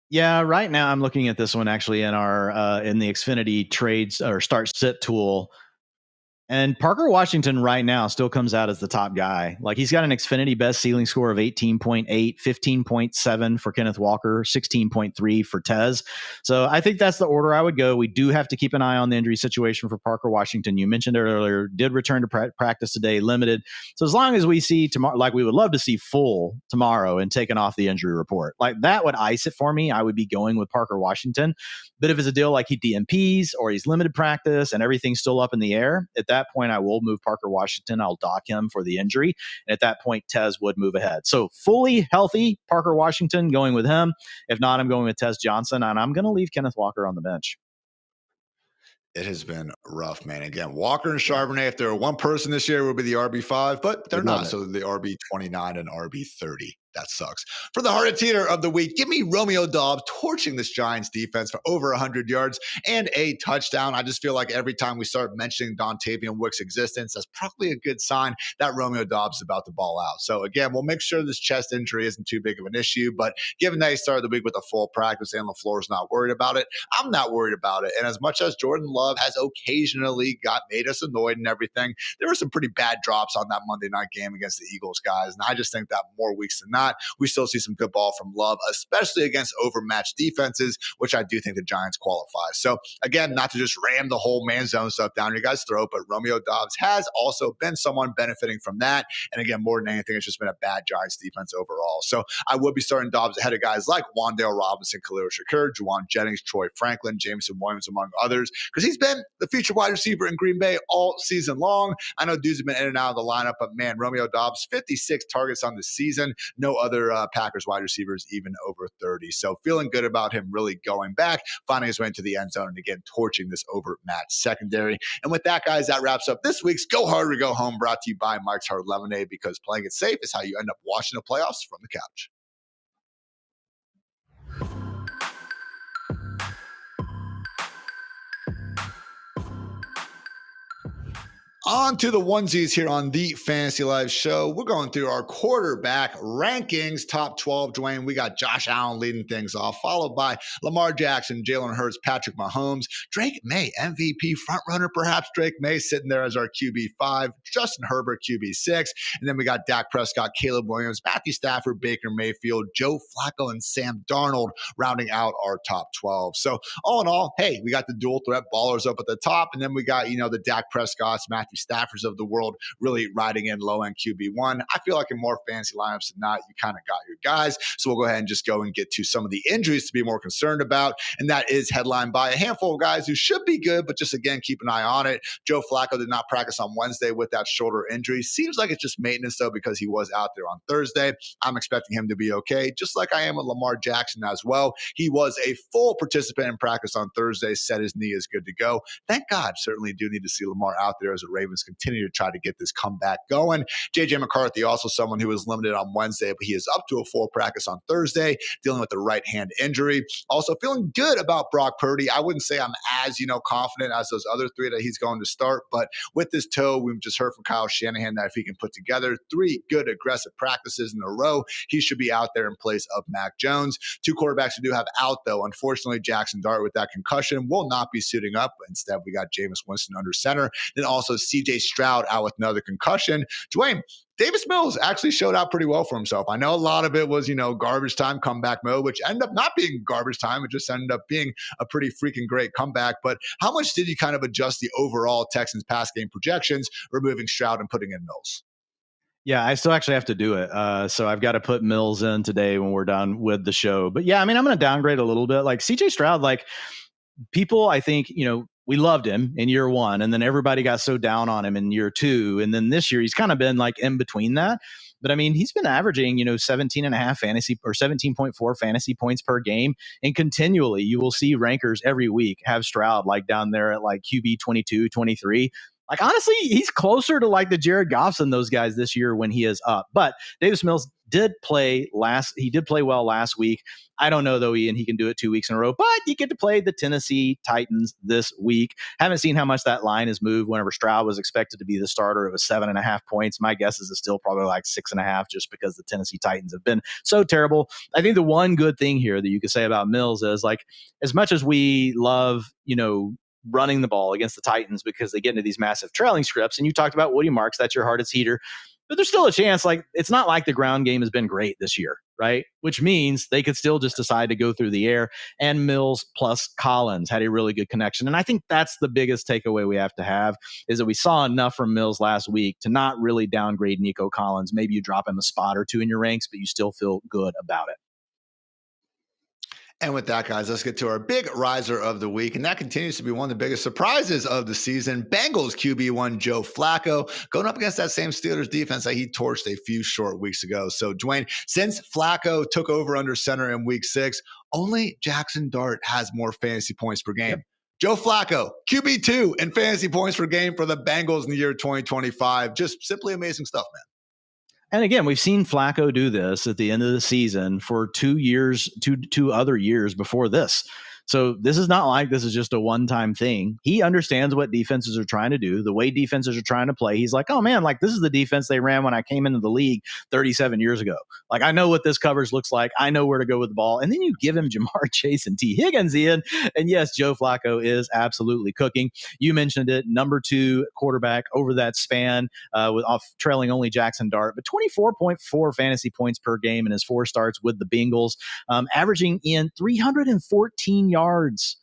Yeah, right now I'm looking at this one actually in our in the Xfinity trades or start sit tool. And Parker Washington right now still comes out as the top guy. Like he's got an Xfinity best ceiling score of 18.8, 15.7 for Kenneth Walker, 16.3 for Tez. So I think that's the order I would go. We do have to keep an eye on the injury situation for Parker Washington. You mentioned it earlier, did return to practice today, limited. So as long as we see tomorrow, like we would love to see full tomorrow and taken off the injury report, like that would ice it for me. I would be going with Parker Washington. But if it's a deal like he DNPs or he's limited practice and everything's still up in the air, at that point, I will move Parker Washington. I'll dock him for the injury. And at that point, Tez would move ahead. So fully healthy Parker Washington, going with him. If not, I'm going with Tez Johnson, and I'm going to leave Kenneth Walker on the bench. It has been rough, man. Again, Walker and Charbonnet, if there were one person this year, it would be the RB5, but they're not. So the RB29 and RB30. That sucks. For the hardest hitter of the week, give me Romeo Dobbs torching this Giants defense for over 100 yards and a touchdown. I just feel like every time we start mentioning Dontavian Wicks' existence, that's probably a good sign that Romeo Dobbs is about to ball out. So again, we'll make sure this chest injury isn't too big of an issue, but given that he started the week with a full practice and LaFleur's not worried about it, I'm not worried about it. And as much as Jordan Love has occasionally made us annoyed and everything, there were some pretty bad drops on that Monday night game against the Eagles, guys. And I just think that more weeks than not, not, we still see some good ball from Love, especially against overmatched defenses, which I do think the Giants qualify. So again, not to just ram the whole man zone stuff down your guys' throat, but Romeo Dobbs has also been someone benefiting from that. And again, more than anything, it's just been a bad Giants defense overall. So I would be starting Dobbs ahead of guys like Wan'Dale Robinson, Khalil Shakur, Juwan Jennings, Troy Franklin, Jameson Williams, among others, because he's been the featured wide receiver in Green Bay all season long. I know dudes have been in and out of the lineup, but man, Romeo Dobbs, 56 targets on the season. No other Packers wide receivers even over 30. So feeling good about him really going back, finding his way into the end zone, and again, torching this overmatched secondary. And with that, guys, that wraps up this week's Go Hard or Go Home, brought to you by Mike's Hard Lemonade, because playing it safe is how you end up watching the playoffs from the couch. On to the onesies here on the Fantasy Life Show. We're going through our quarterback rankings, top 12. Dwayne, we got Josh Allen leading things off, followed by Lamar Jackson, Jalen Hurts, Patrick Mahomes, Drake May, MVP frontrunner, perhaps Drake May sitting there as our QB5, Justin Herbert, QB6, and then we got Dak Prescott, Caleb Williams, Matthew Stafford, Baker Mayfield, Joe Flacco, and Sam Darnold rounding out our top 12. So all in all, hey, we got the dual threat ballers up at the top, and then we got, the Dak Prescotts, Matthew Staffords of the world really riding in low-end QB1. I feel like in more fantasy lineups than not, you kind of got your guys. So we'll go ahead and just go and get to some of the injuries to be more concerned about. And that is headlined by a handful of guys who should be good, but just, again, keep an eye on it. Joe Flacco did not practice on Wednesday with that shoulder injury. Seems like it's just maintenance, though, because he was out there on Thursday. I'm expecting him to be okay, just like I am with Lamar Jackson as well. He was a full participant in practice on Thursday, said his knee is good to go. Thank God. Certainly do need to see Lamar out there as a Ravens continue to try to get this comeback going. JJ McCarthy, also someone who was limited on Wednesday, but he is up to a full practice on Thursday, dealing with the right hand injury. Also feeling good about Brock Purdy. I wouldn't say I'm as, confident as those other three that he's going to start, but with this toe, we've just heard from Kyle Shanahan that if he can put together 3 good aggressive practices in a row, he should be out there in place of Mac Jones. 2 quarterbacks we do have out, though. Unfortunately, Jackson Dart with that concussion will not be suiting up. Instead, we got Jameis Winston under center. Then also CJ Stroud out with another concussion. Dwayne, Davis Mills actually showed out pretty well for himself. I know a lot of it was, garbage time comeback mode, which ended up not being garbage time. It just ended up being a pretty freaking great comeback. But how much did you kind of adjust the overall Texans pass game projections, removing Stroud and putting in Mills? Yeah, I still actually have to do it. So I've got to put Mills in today when we're done with the show. But yeah, I'm going to downgrade a little bit. Like CJ Stroud, people, I think, we loved him in year 1, and then everybody got so down on him in year 2. And then this year, he's kind of been in between that. But I mean, he's been averaging, 17.5 fantasy or 17.4 fantasy points per game. And continually, you will see rankers every week have Stroud down there at QB 22, 23. Honestly, he's closer to the Jared Goffs and those guys this year when he is up. But Davis Mills did play well last week. I don't know, though, Ian, he can do it 2 weeks in a row, but you get to play the Tennessee Titans this week. Haven't seen how much that line has moved. Whenever Stroud was expected to be the starter, it was 7.5 points. My guess is it's still probably 6.5, just because the Tennessee Titans have been so terrible. I think the one good thing here that you could say about Mills is as much as we love, running the ball against the Titans because they get into these massive trailing scripts. And you talked about Woody Marks, that's your hardest heater. But there's still a chance, it's not like the ground game has been great this year, right? Which means they could still just decide to go through the air. And Mills plus Collins had a really good connection. And I think that's the biggest takeaway we have to have, is that we saw enough from Mills last week to not really downgrade Nico Collins. Maybe you drop him a spot or 2 in your ranks, but you still feel good about it. And with that, guys, let's get to our big riser of the week. And that continues to be one of the biggest surprises of the season. Bengals QB1 Joe Flacco going up against that same Steelers defense that he torched a few short weeks ago. So, Dwayne, since Flacco took over under center in week 6, only Jackson Dart has more fantasy points per game. Yep. Joe Flacco, QB2 in fantasy points per game for the Bengals in the year 2025. Just simply amazing stuff, man. And again, we've seen Flacco do this at the end of the season for 2 years, two other years before this. So this is not like this is just a one-time thing. He understands what defenses are trying to do, the way defenses are trying to play. He's like, oh man, like this is the defense they ran when I came into the league 37 years ago. Like I know what this coverage looks like. I know where to go with the ball. And then you give him Jamar Chase and T. Higgins in. And yes, Joe Flacco is absolutely cooking. You mentioned it, number 2 quarterback over that span, with off trailing only Jackson Dart, but 24.4 fantasy points per game in his 4 starts with the Bengals, averaging in 314 yards.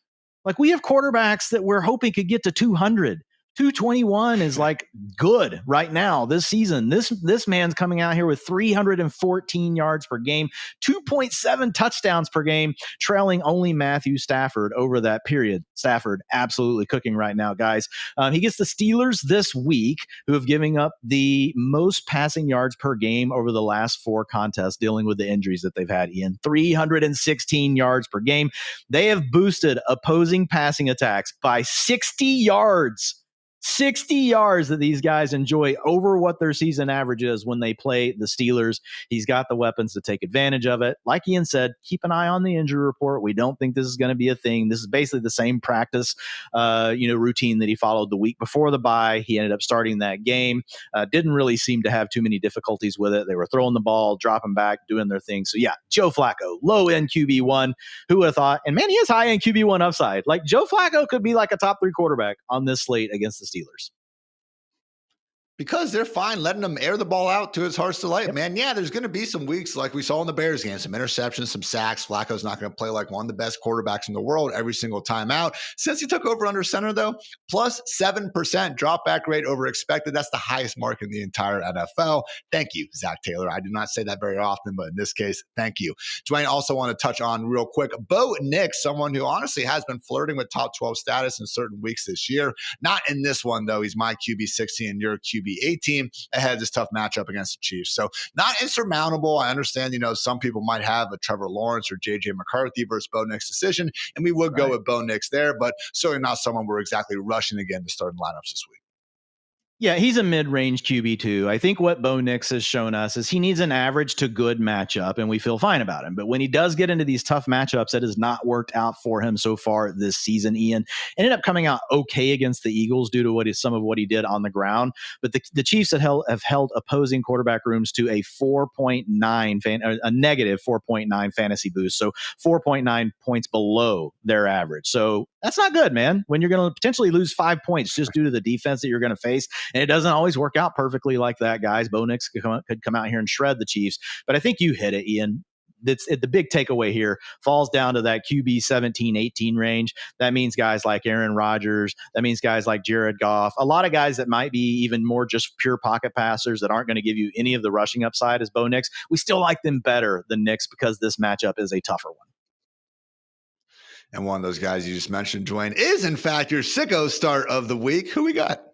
Like we have quarterbacks that we're hoping could get to 200. 221 is like good right now this season. This man's coming out here with 314 yards per game, 2.7 touchdowns per game, trailing only Matthew Stafford over that period. Stafford absolutely cooking right now, guys. He gets the Steelers this week, who have given up the most passing yards per game over the last 4 contests, dealing with the injuries that they've had, Ian. 316 yards per game. They have boosted opposing passing attacks by 60 yards. 60 yards that these guys enjoy over what their season average is when they play the Steelers. He's got the weapons to take advantage of it. Like Ian said, keep an eye on the injury report. We don't think this is going to be a thing. This is basically the same practice, routine that he followed the week before the bye. He ended up starting that game. Didn't really seem to have too many difficulties with it. They were throwing the ball, dropping back, doing their thing. So yeah, Joe Flacco, low end QB1. Who would have thought? And man, he has high end QB1 upside. Like Joe Flacco could be like a top 3 quarterback on this slate against the Steelers. Because they're fine letting him air the ball out to his heart's delight, man. Yeah, there's going to be some weeks like we saw in the Bears game, some interceptions, some sacks. Flacco's not going to play like one of the best quarterbacks in the world every single time out. Since he took over under center, though, plus 7% drop back rate over expected. That's the highest mark in the entire NFL. Thank you, Zach Taylor. I do not say that very often, but in this case, thank you. Dwayne, also want to touch on real quick, Bo Nix, someone who honestly has been flirting with top 12 status in certain weeks this year. Not in this one, though. He's my QB 16 and your QB 18 ahead of this tough matchup against the Chiefs. So not insurmountable. I understand, some people might have a Trevor Lawrence or JJ McCarthy versus Bo Nix decision, and we would go with Bo Nix there, but certainly not someone we're exactly rushing again to start in lineups this week. Yeah, he's a mid-range QB2. I think what Bo Nix has shown us is he needs an average to good matchup, and we feel fine about him. But when he does get into these tough matchups, that has not worked out for him so far this season. Ian ended up coming out okay against the Eagles due to some of what he did on the ground. But the Chiefs have held opposing quarterback rooms to a 4.9, a negative 4.9 fantasy boost. So 4.9 points below their average. So that's not good, man, when you're going to potentially lose 5 points just due to the defense that you're going to face. And it doesn't always work out perfectly like that, guys. Bo Nix could come out here and shred the Chiefs. But I think you hit it, Ian. The big takeaway here falls down to that QB 17, 18 range. That means guys like Aaron Rodgers. That means guys like Jared Goff. A lot of guys that might be even more just pure pocket passers that aren't going to give you any of the rushing upside as Bo Nix. We still like them better than Nix because this matchup is a tougher one. And one of those guys you just mentioned, Dwayne, is in fact your sicko start of the week. Who we got?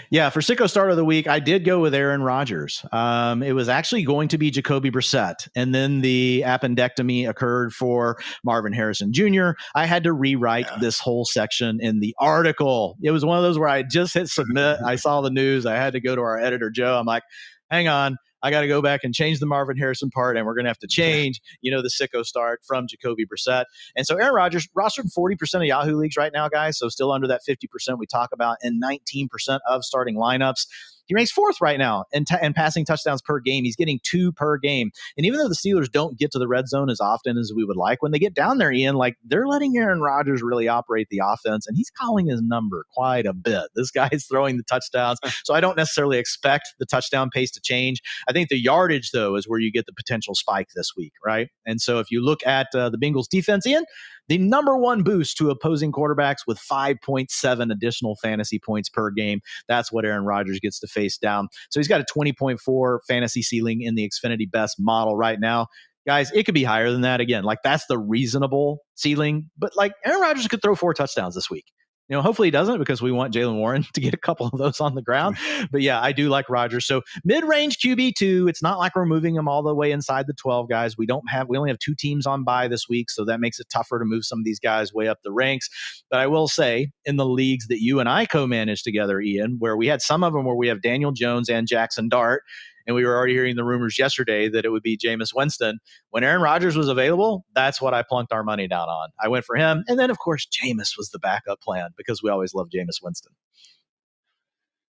Yeah, for sicko start of the week, I did go with Aaron Rodgers. It was actually going to be Jacoby Brissett, and then the appendectomy occurred for Marvin Harrison Jr. I had to rewrite this whole section in the article. It was one of those where I just hit submit. I saw the news. I had to go to our editor, Joe. I'm like, hang on. I got to go back and change the Marvin Harrison part, and we're going to have to change, the sicko start from Jacoby Brissett. And so Aaron Rodgers rostered 40% of Yahoo leagues right now, guys. So still under that 50% we talk about, and 19% of starting lineups. He ranks 4th right now in passing touchdowns per game. He's getting 2 per game. And even though the Steelers don't get to the red zone as often as we would like, when they get down there, Ian, they're letting Aaron Rodgers really operate the offense, and he's calling his number quite a bit. This guy is throwing the touchdowns. So I don't necessarily expect the touchdown pace to change. I think the yardage, though, is where you get the potential spike this week, right? And so if you look at the Bengals defense, Ian, the number 1 boost to opposing quarterbacks with 5.7 additional fantasy points per game. That's what Aaron Rodgers gets to face down. So he's got a 20.4 fantasy ceiling in the Xfinity best model right now. Guys, it could be higher than that. Again, that's the reasonable ceiling. But Aaron Rodgers could throw 4 touchdowns this week. Hopefully he doesn't, because we want Jaylen Warren to get a couple of those on the ground. But yeah, I do like Rodgers. So mid-range QB2. It's not like we're moving him all the way inside the 12 guys. We only have 2 teams on bye this week, so that makes it tougher to move some of these guys way up the ranks. But I will say, in the leagues that you and I co-manage together, Ian, where we had some of them where we have Daniel Jones and Jackson Dart, And we were already hearing the rumors yesterday that it would be Jameis Winston. When Aaron Rodgers was available, that's what I plunked our money down on. I went for him. And then, of course, Jameis was the backup plan because we always love Jameis Winston.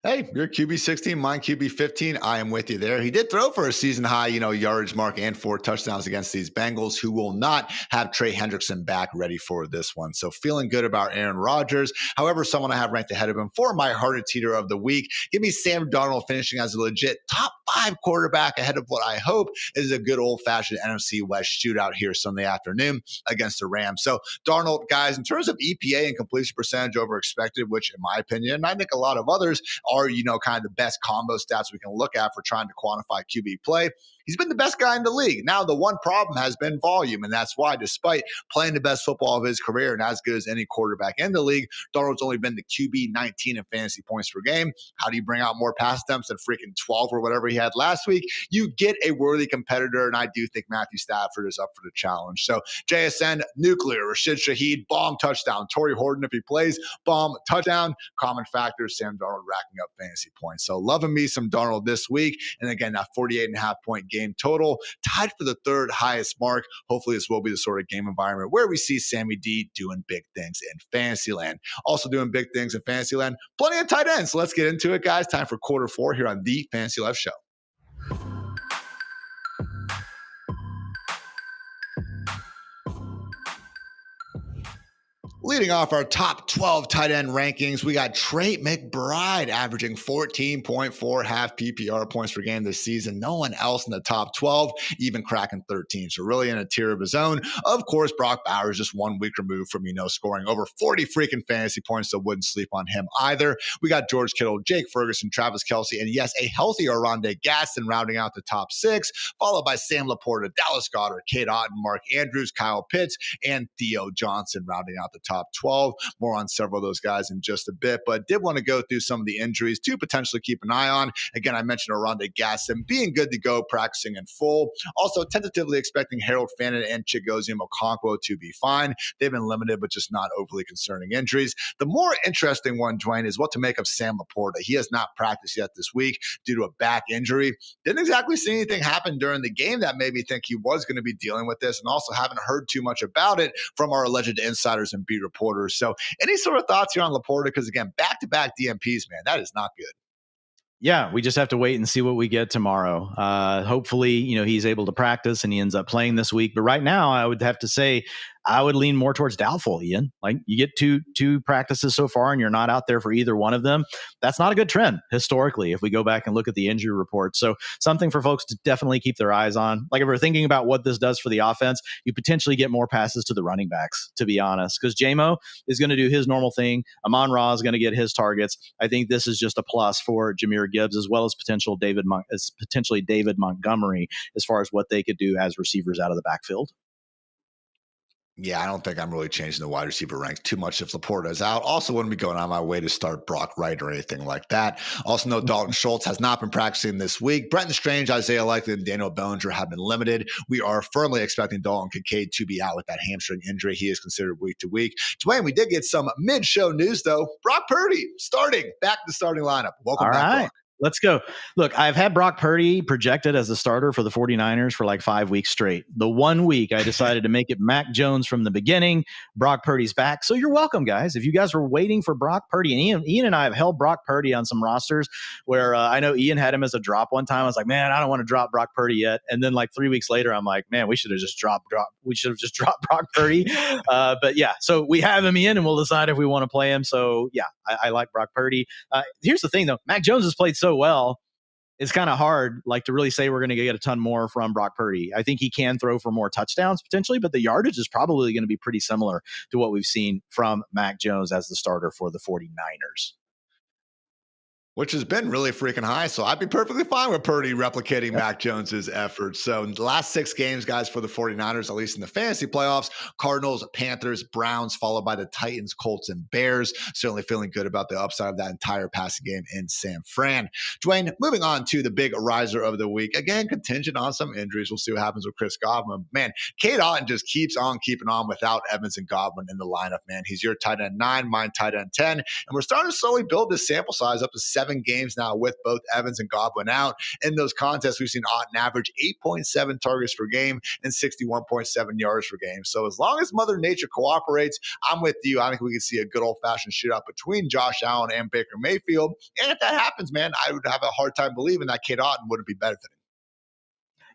Hey, you're QB 16, mine QB 15. I am with you there. He did throw for a season high, yardage mark and 4 touchdowns against these Bengals, who will not have Trey Hendrickson back ready for this one. So feeling good about Aaron Rodgers. However, someone I have ranked ahead of him for my hardest heater of the week. Give me Sam Darnold finishing as a legit top 5 quarterback ahead of what I hope is a good old-fashioned NFC West shootout here Sunday afternoon against the Rams. So Darnold, guys, in terms of EPA and completion percentage over expected, which in my opinion, and I think a lot of others, are, kind of the best combo stats we can look at for trying to quantify QB play. He's been the best guy in the league. Now, the one problem has been volume, and that's why, despite playing the best football of his career and as good as any quarterback in the league, Darnold's only been the QB 19 in fantasy points per game. How do you bring out more pass attempts than freaking 12 or whatever he had last week? You get a worthy competitor, and I do think Matthew Stafford is up for the challenge. So JSN, nuclear, Rashid Shaheed, bomb touchdown. Torrey Horton, if he plays, bomb touchdown. Common factors, Sam Darnold racking up fantasy points. So loving me some Darnold this week. And again, that 48.5 point game total, tied for the 3rd highest mark. Hopefully this will be the sort of game environment where we see Sammy D doing big things in Fantasyland. Also doing big things in Fantasyland, plenty of tight ends. So let's get into it, guys. Time for quarter 4 here on the Fantasy Life Show. Leading off our top 12 tight end rankings, we got Trey McBride averaging 14.4 half PPR points per game this season. No one else in the top 12, even cracking 13. So really in a tier of his own. Of course, Brock Bowers just 1 week removed from, scoring over 40 freaking fantasy points, so wouldn't sleep on him either. We got George Kittle, Jake Ferguson, Travis Kelce, and yes, a healthy RJ Gaston rounding out the top 6, followed by Sam Laporta, Dallas Goedert, Cade Otton, Mark Andrews, Kyle Pitts, and Theo Johnson rounding out the top 12. More on several of those guys in just a bit, but did want to go through some of the injuries to potentially keep an eye on. Again, I mentioned RJ Gaston being good to go, practicing in full. Also, tentatively expecting Harold Fannin and Chigoziem Okonkwo to be fine. They've been limited, but just not overly concerning injuries. The more interesting one, Dwain, is what to make of Sam Laporta. He has not practiced yet this week due to a back injury. Didn't exactly see anything happen during the game that made me think he was going to be dealing with this, and also haven't heard too much about it from our alleged insiders and beat reporters. So any sort of thoughts here on Laporta? Because again, back-to-back DMPs, man, that is not good. Yeah, we just have to wait and see what we get tomorrow. Hopefully, he's able to practice and he ends up playing this week. But right now, I would have to say I would lean more towards doubtful, Ian. Like, you get two practices so far and you're not out there for either one of them. That's not a good trend historically if we go back and look at the injury report. So something for folks to definitely keep their eyes on. Like, if we're thinking about what this does for the offense, you potentially get more passes to the running backs, to be honest, because JMO is going to do his normal thing. Amon-Ra is going to get his targets. I think this is just a plus for Jahmyr Gibbs as well as potentially David Montgomery as far as what they could do as receivers out of the backfield. Yeah, I don't think I'm really changing the wide receiver ranks too much if Laporta is out. Also, wouldn't be going on my way to start Brock Wright or anything like that. Also, no, Dalton Schultz has not been practicing this week. Brenton Strange, Isaiah Likely, and Daniel Bellinger have been limited. We are firmly expecting Dalton Kincaid to be out with that hamstring injury. He is considered week to week. Dwayne, we did get some mid-show news, though. Brock Purdy starting, back to the starting lineup. Welcome back, Brock. Let's go. Look, I've had Brock Purdy projected as the starter for the 49ers for like 5 weeks straight. The 1 week I decided to make it Mac Jones from the beginning. Brock Purdy's back. So you're welcome, guys. If you guys were waiting for Brock Purdy, and Ian and I have held Brock Purdy on some rosters where I know Ian had him as a drop one time. I was like, man, I don't want to drop Brock Purdy yet. And then like 3 weeks later, I'm like, man, we should have just dropped Brock Purdy. But yeah, so we have him in and we'll decide if we want to play him. So yeah, I like Brock Purdy. Here's the thing though, Mac Jones has played so well. It's kind of hard like to really say we're going to get a ton more from Brock Purdy. I think he can throw for more touchdowns potentially, but the yardage is probably going to be pretty similar to what we've seen from Mac Jones as the starter for the 49ers. Which has been really freaking high. So I'd be perfectly fine with Purdy replicating Mac Jones's efforts. So in the last 6 games, guys, for the 49ers, at least in the fantasy playoffs, Cardinals, Panthers, Browns, followed by the Titans, Colts, and Bears. Certainly feeling good about the upside of that entire passing game in San Fran. Dwayne, moving on to the big riser of the week. Again, contingent on some injuries. We'll see what happens with Chris Godwin. Man, Cade Otton just keeps on keeping on without Evans and Godwin in the lineup, man. He's your tight end 9, mine tight end 10. And we're starting to slowly build this sample size up to 7 7 games now with both Evans and Godwin out. In those contests, we've seen Otton average 8.7 targets per game and 61.7 yards per game. So as long as Mother Nature cooperates, I'm with you. I think we could see a good old-fashioned shootout between Josh Allen and Baker Mayfield. And if that happens, man, I would have a hard time believing that Cade Otton wouldn't be better than him.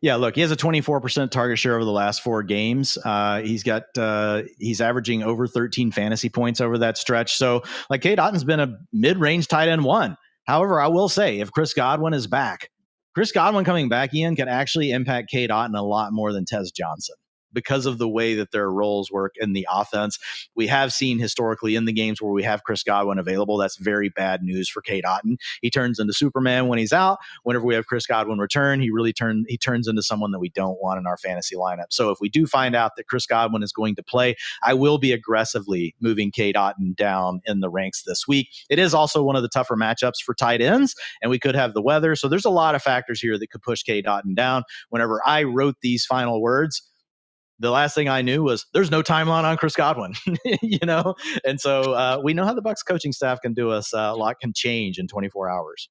Yeah, look, he has a 24% target share over the last 4 games. He's averaging over 13 fantasy points over that stretch. So, like, Cade Otton's been a mid-range tight end 1. However, I will say, if Chris Godwin is back, Chris Godwin coming back, Ian, can actually impact Cade Otton a lot more than Tez Johnson, because of the way that their roles work in the offense. We have seen historically in the games where we have Chris Godwin available, that's very bad news for Cade Otton. He turns into Superman when he's out. Whenever we have Chris Godwin return, he turns into someone that we don't want in our fantasy lineup. So if we do find out that Chris Godwin is going to play, I will be aggressively moving Cade Otton down in the ranks this week. It is also one of the tougher matchups for tight ends, and we could have the weather. So there's a lot of factors here that could push Cade Otton down. Whenever I wrote these final words, the last thing I knew was there's no timeline on Chris Godwin, And so we know how the Bucs coaching staff can do us. A lot can change in 24 hours.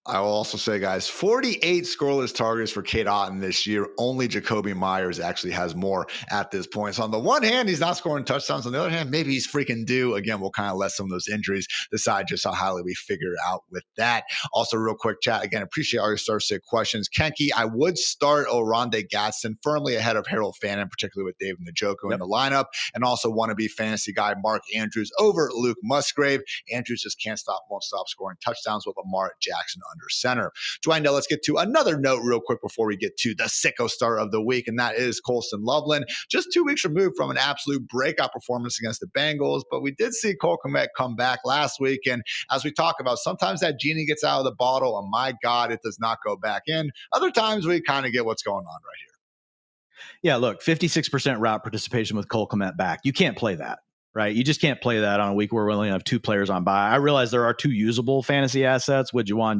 I will also say, guys, 48 scoreless targets for Cade Otton this year. Only Jacoby Myers actually has more at this point. So on the one hand, he's not scoring touchdowns. On the other hand, maybe he's freaking due. Again, we'll kind of let some of those injuries decide just how highly we figure out with that. Also, real quick chat. Again, appreciate all your start-sit questions. Kenke, I would start Oronde Gadsden firmly ahead of Harold Fannin, particularly with David Njoku in the lineup. And also wannabe fantasy guy Mark Andrews over Luke Musgrave. Andrews just won't stop scoring touchdowns with Lamar Jackson under center. Dwayne, now let's get to another note real quick before we get to the sicko start of the week, and that is Colston Loveland. Just 2 weeks removed from an absolute breakout performance against the Bengals, but we did see Cole Kmet come back last week, and as we talk about, sometimes that genie gets out of the bottle, and my God, it does not go back in. Other times, we kind of get what's going on right here. Yeah, look, 56% route participation with Cole Kmet back. You can't play that. Right. You just can't play that on a week where we only have 2 players on bye. I realize there are 2 usable fantasy assets with Juwan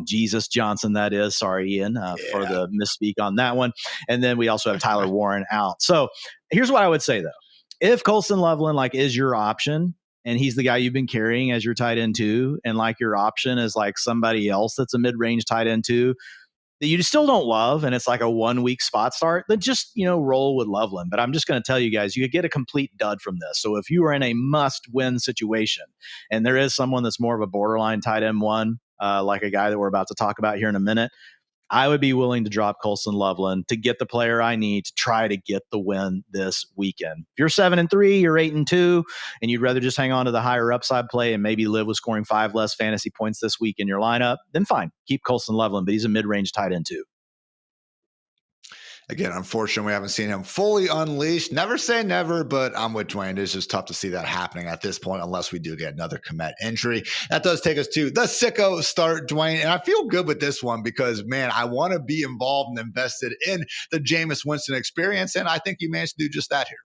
Jesus Johnson, that is. Sorry, Ian, for the misspeak on that one. And then we also have Tyler Warren out. So here's what I would say, though. If Colston Loveland is your option, and he's the guy you've been carrying as your tight end 2, and your option is somebody else that's a mid-range tight end 2, that you still don't love, and it's a 1-week spot start, then just, roll with Loveland. But I'm just going to tell you guys, you could get a complete dud from this. So if you are in a must-win situation, and there is someone that's more of a borderline tight end 1, like a guy that we're about to talk about here in a minute, I would be willing to drop Colston Loveland to get the player I need to try to get the win this weekend. If you're 7-3, you're 8-2, and you'd rather just hang on to the higher upside play and maybe live with scoring 5 less fantasy points this week in your lineup, then fine, keep Colston Loveland, but he's a mid-range tight end 2. Again, unfortunately, we haven't seen him fully unleashed. Never say never, but I'm with Dwayne. It's just tough to see that happening at this point unless we do get another Kmet injury. That does take us to the sicko start, Dwayne. And I feel good with this one because, man, I want to be involved and invested in the Jameis Winston experience, and I think you managed to do just that here.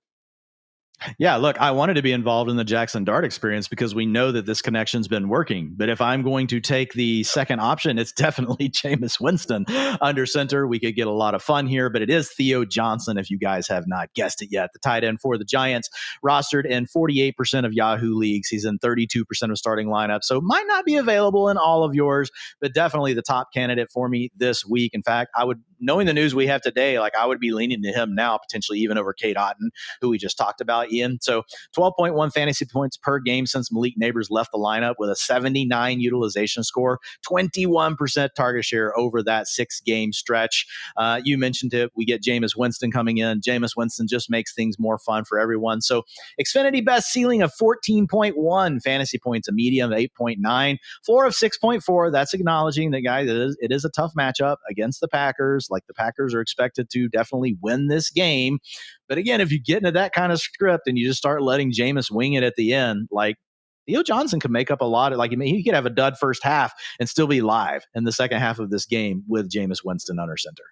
Yeah, look, I wanted to be involved in the Jackson Dart experience because we know that this connection's been working. But if I'm going to take the second option, it's definitely Jameis Winston under center. We could get a lot of fun here, but it is Theo Johnson, if you guys have not guessed it yet. The tight end for the Giants, rostered in 48% of Yahoo leagues. He's in 32% of starting lineups, so might not be available in all of yours, but definitely the top candidate for me this week. In fact, knowing the news we have today, I would be leaning to him now, potentially even over Cade Otton, who we just talked about, Ian. So 12.1 fantasy points per game since Malik Neighbors left the lineup with a 79 utilization score, 21% target share over that 6-game stretch. You mentioned it. We get Jameis Winston coming in. Jameis Winston just makes things more fun for everyone. So Xfinity best ceiling of 14.1 fantasy points, a medium of 8.9, floor of 6.4. That's acknowledging that, guys, it is a tough matchup against the Packers. The Packers are expected to definitely win this game. But again, if you get into that kind of script and you just start letting Jameis wing it at the end, Theo Johnson could make up a lot of, he could have a dud first half and still be live in the second half of this game with Jameis Winston under center.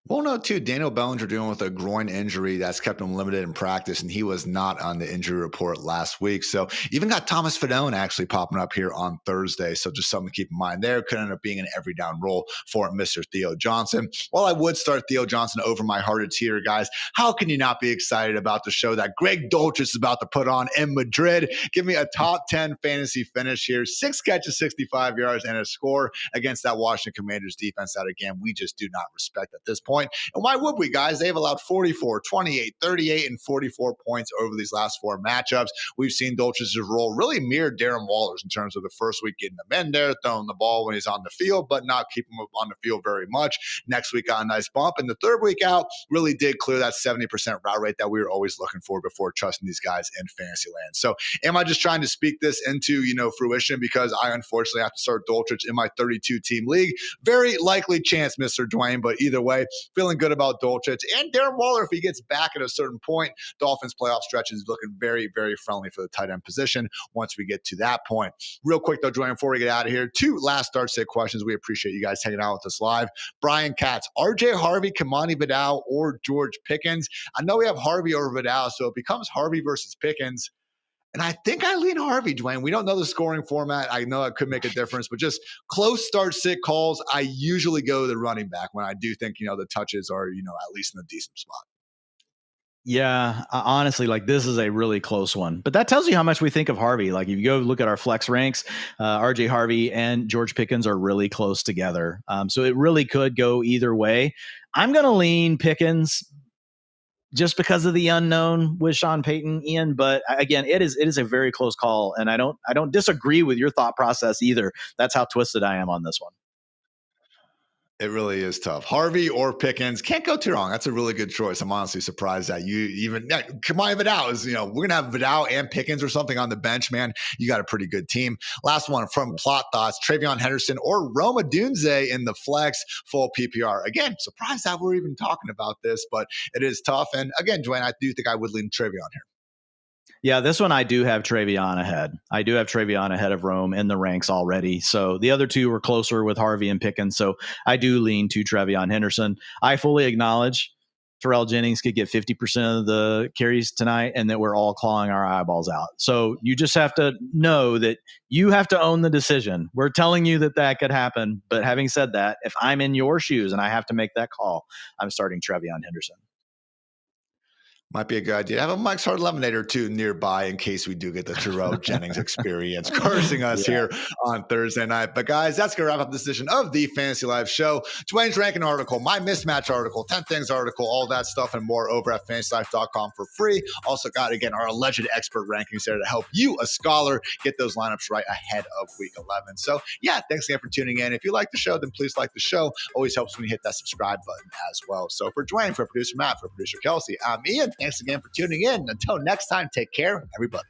Well, no, too. Daniel Bellinger dealing with a groin injury that's kept him limited in practice, and he was not on the injury report last week. So even got Thomas Fedone actually popping up here on Thursday. So just something to keep in mind there. Could end up being an every down role for Mr. Theo Johnson. While I would start Theo Johnson over my Hartitz here, guys, how can you not be excited about the show that Greg Dulcich is about to put on in Madrid? Give me a top 10 fantasy finish here. 6 catches, 65 yards, and a score against that Washington Commanders defense that, again, we just do not respect at this point. And why would we, guys? They've allowed 44, 28, 38, and 44 points over these last 4 matchups. We've seen Dolchich's role really mirror Darren Waller's in terms of the first week getting them in there, throwing the ball when he's on the field, but not keeping him on the field very much. Next week got a nice bump. And the third week out really did clear that 70% route rate that we were always looking for before trusting these guys in fantasy land. So am I just trying to speak this into, fruition because I unfortunately have to start Dulcich in my 32-team league? Very likely chance, Mr. Dwain, but either way, feeling good about Dulcich and Darren Waller if he gets back at a certain point. Dolphins playoff stretch is looking very, very friendly for the tight end position once we get to that point. Real quick, though, Dwayne, before we get out of here, 2 last start sit questions. We appreciate you guys hanging out with us live. Brian Katz, RJ Harvey, Kamani Vidal, or George Pickens? I know we have Harvey over Vidal, so it becomes Harvey versus Pickens. And I think I lean Harvey, Dwayne. We don't know the scoring format. I know it could make a difference, but just close start sit calls, I usually go the running back when I do think, the touches are, at least in a decent spot. Yeah, honestly, this is a really close one. But that tells you how much we think of Harvey. If you go look at our flex ranks, RJ Harvey and George Pickens are really close together. So it really could go either way. I'm going to lean Pickens just because of the unknown with Sean Payton, Ian. But again, it is a very close call, and I don't disagree with your thought process either. That's how twisted I am on this one. It really is tough. Harvey or Pickens, can't go too wrong. That's a really good choice. I'm honestly surprised that you even Kamani Vidal is, we're going to have Vidal and Pickens or something on the bench, man. You got a pretty good team. Last one from Plot Thoughts, Travion Henderson or Roma Dunze in the flex full PPR. Again, surprised that we're even talking about this, but it is tough. And again, Dwayne, I do think I would lean Travion here. Yeah, this one I do have Travion ahead. I do have Travion ahead of Rome in the ranks already. So the other two were closer with Harvey and Pickens. So I do lean to Travion Henderson. I fully acknowledge Terrell Jennings could get 50% of the carries tonight and that we're all clawing our eyeballs out. So you just have to know that you have to own the decision. We're telling you that could happen. But having said that, if I'm in your shoes and I have to make that call, I'm starting Travion Henderson. Might be a good idea. Have a Mike's Hard Lemonade or 2 nearby in case we do get the Terrell Jennings experience cursing us here on Thursday night. But guys, that's going to wrap up this edition of the Fantasy Live Show. Dwayne's ranking article, my mismatch article, 10 things article, all that stuff and more over at fantasylife.com for free. Also got, again, our alleged expert rankings there to help you, a scholar, get those lineups right ahead of week 11. So yeah, thanks again for tuning in. If you like the show, then please like the show. Always helps when you hit that subscribe button as well. So for Dwayne, for producer Matt, for producer Kelsey, I'm Ian. Thanks again for tuning in. Until next time, take care, everybody.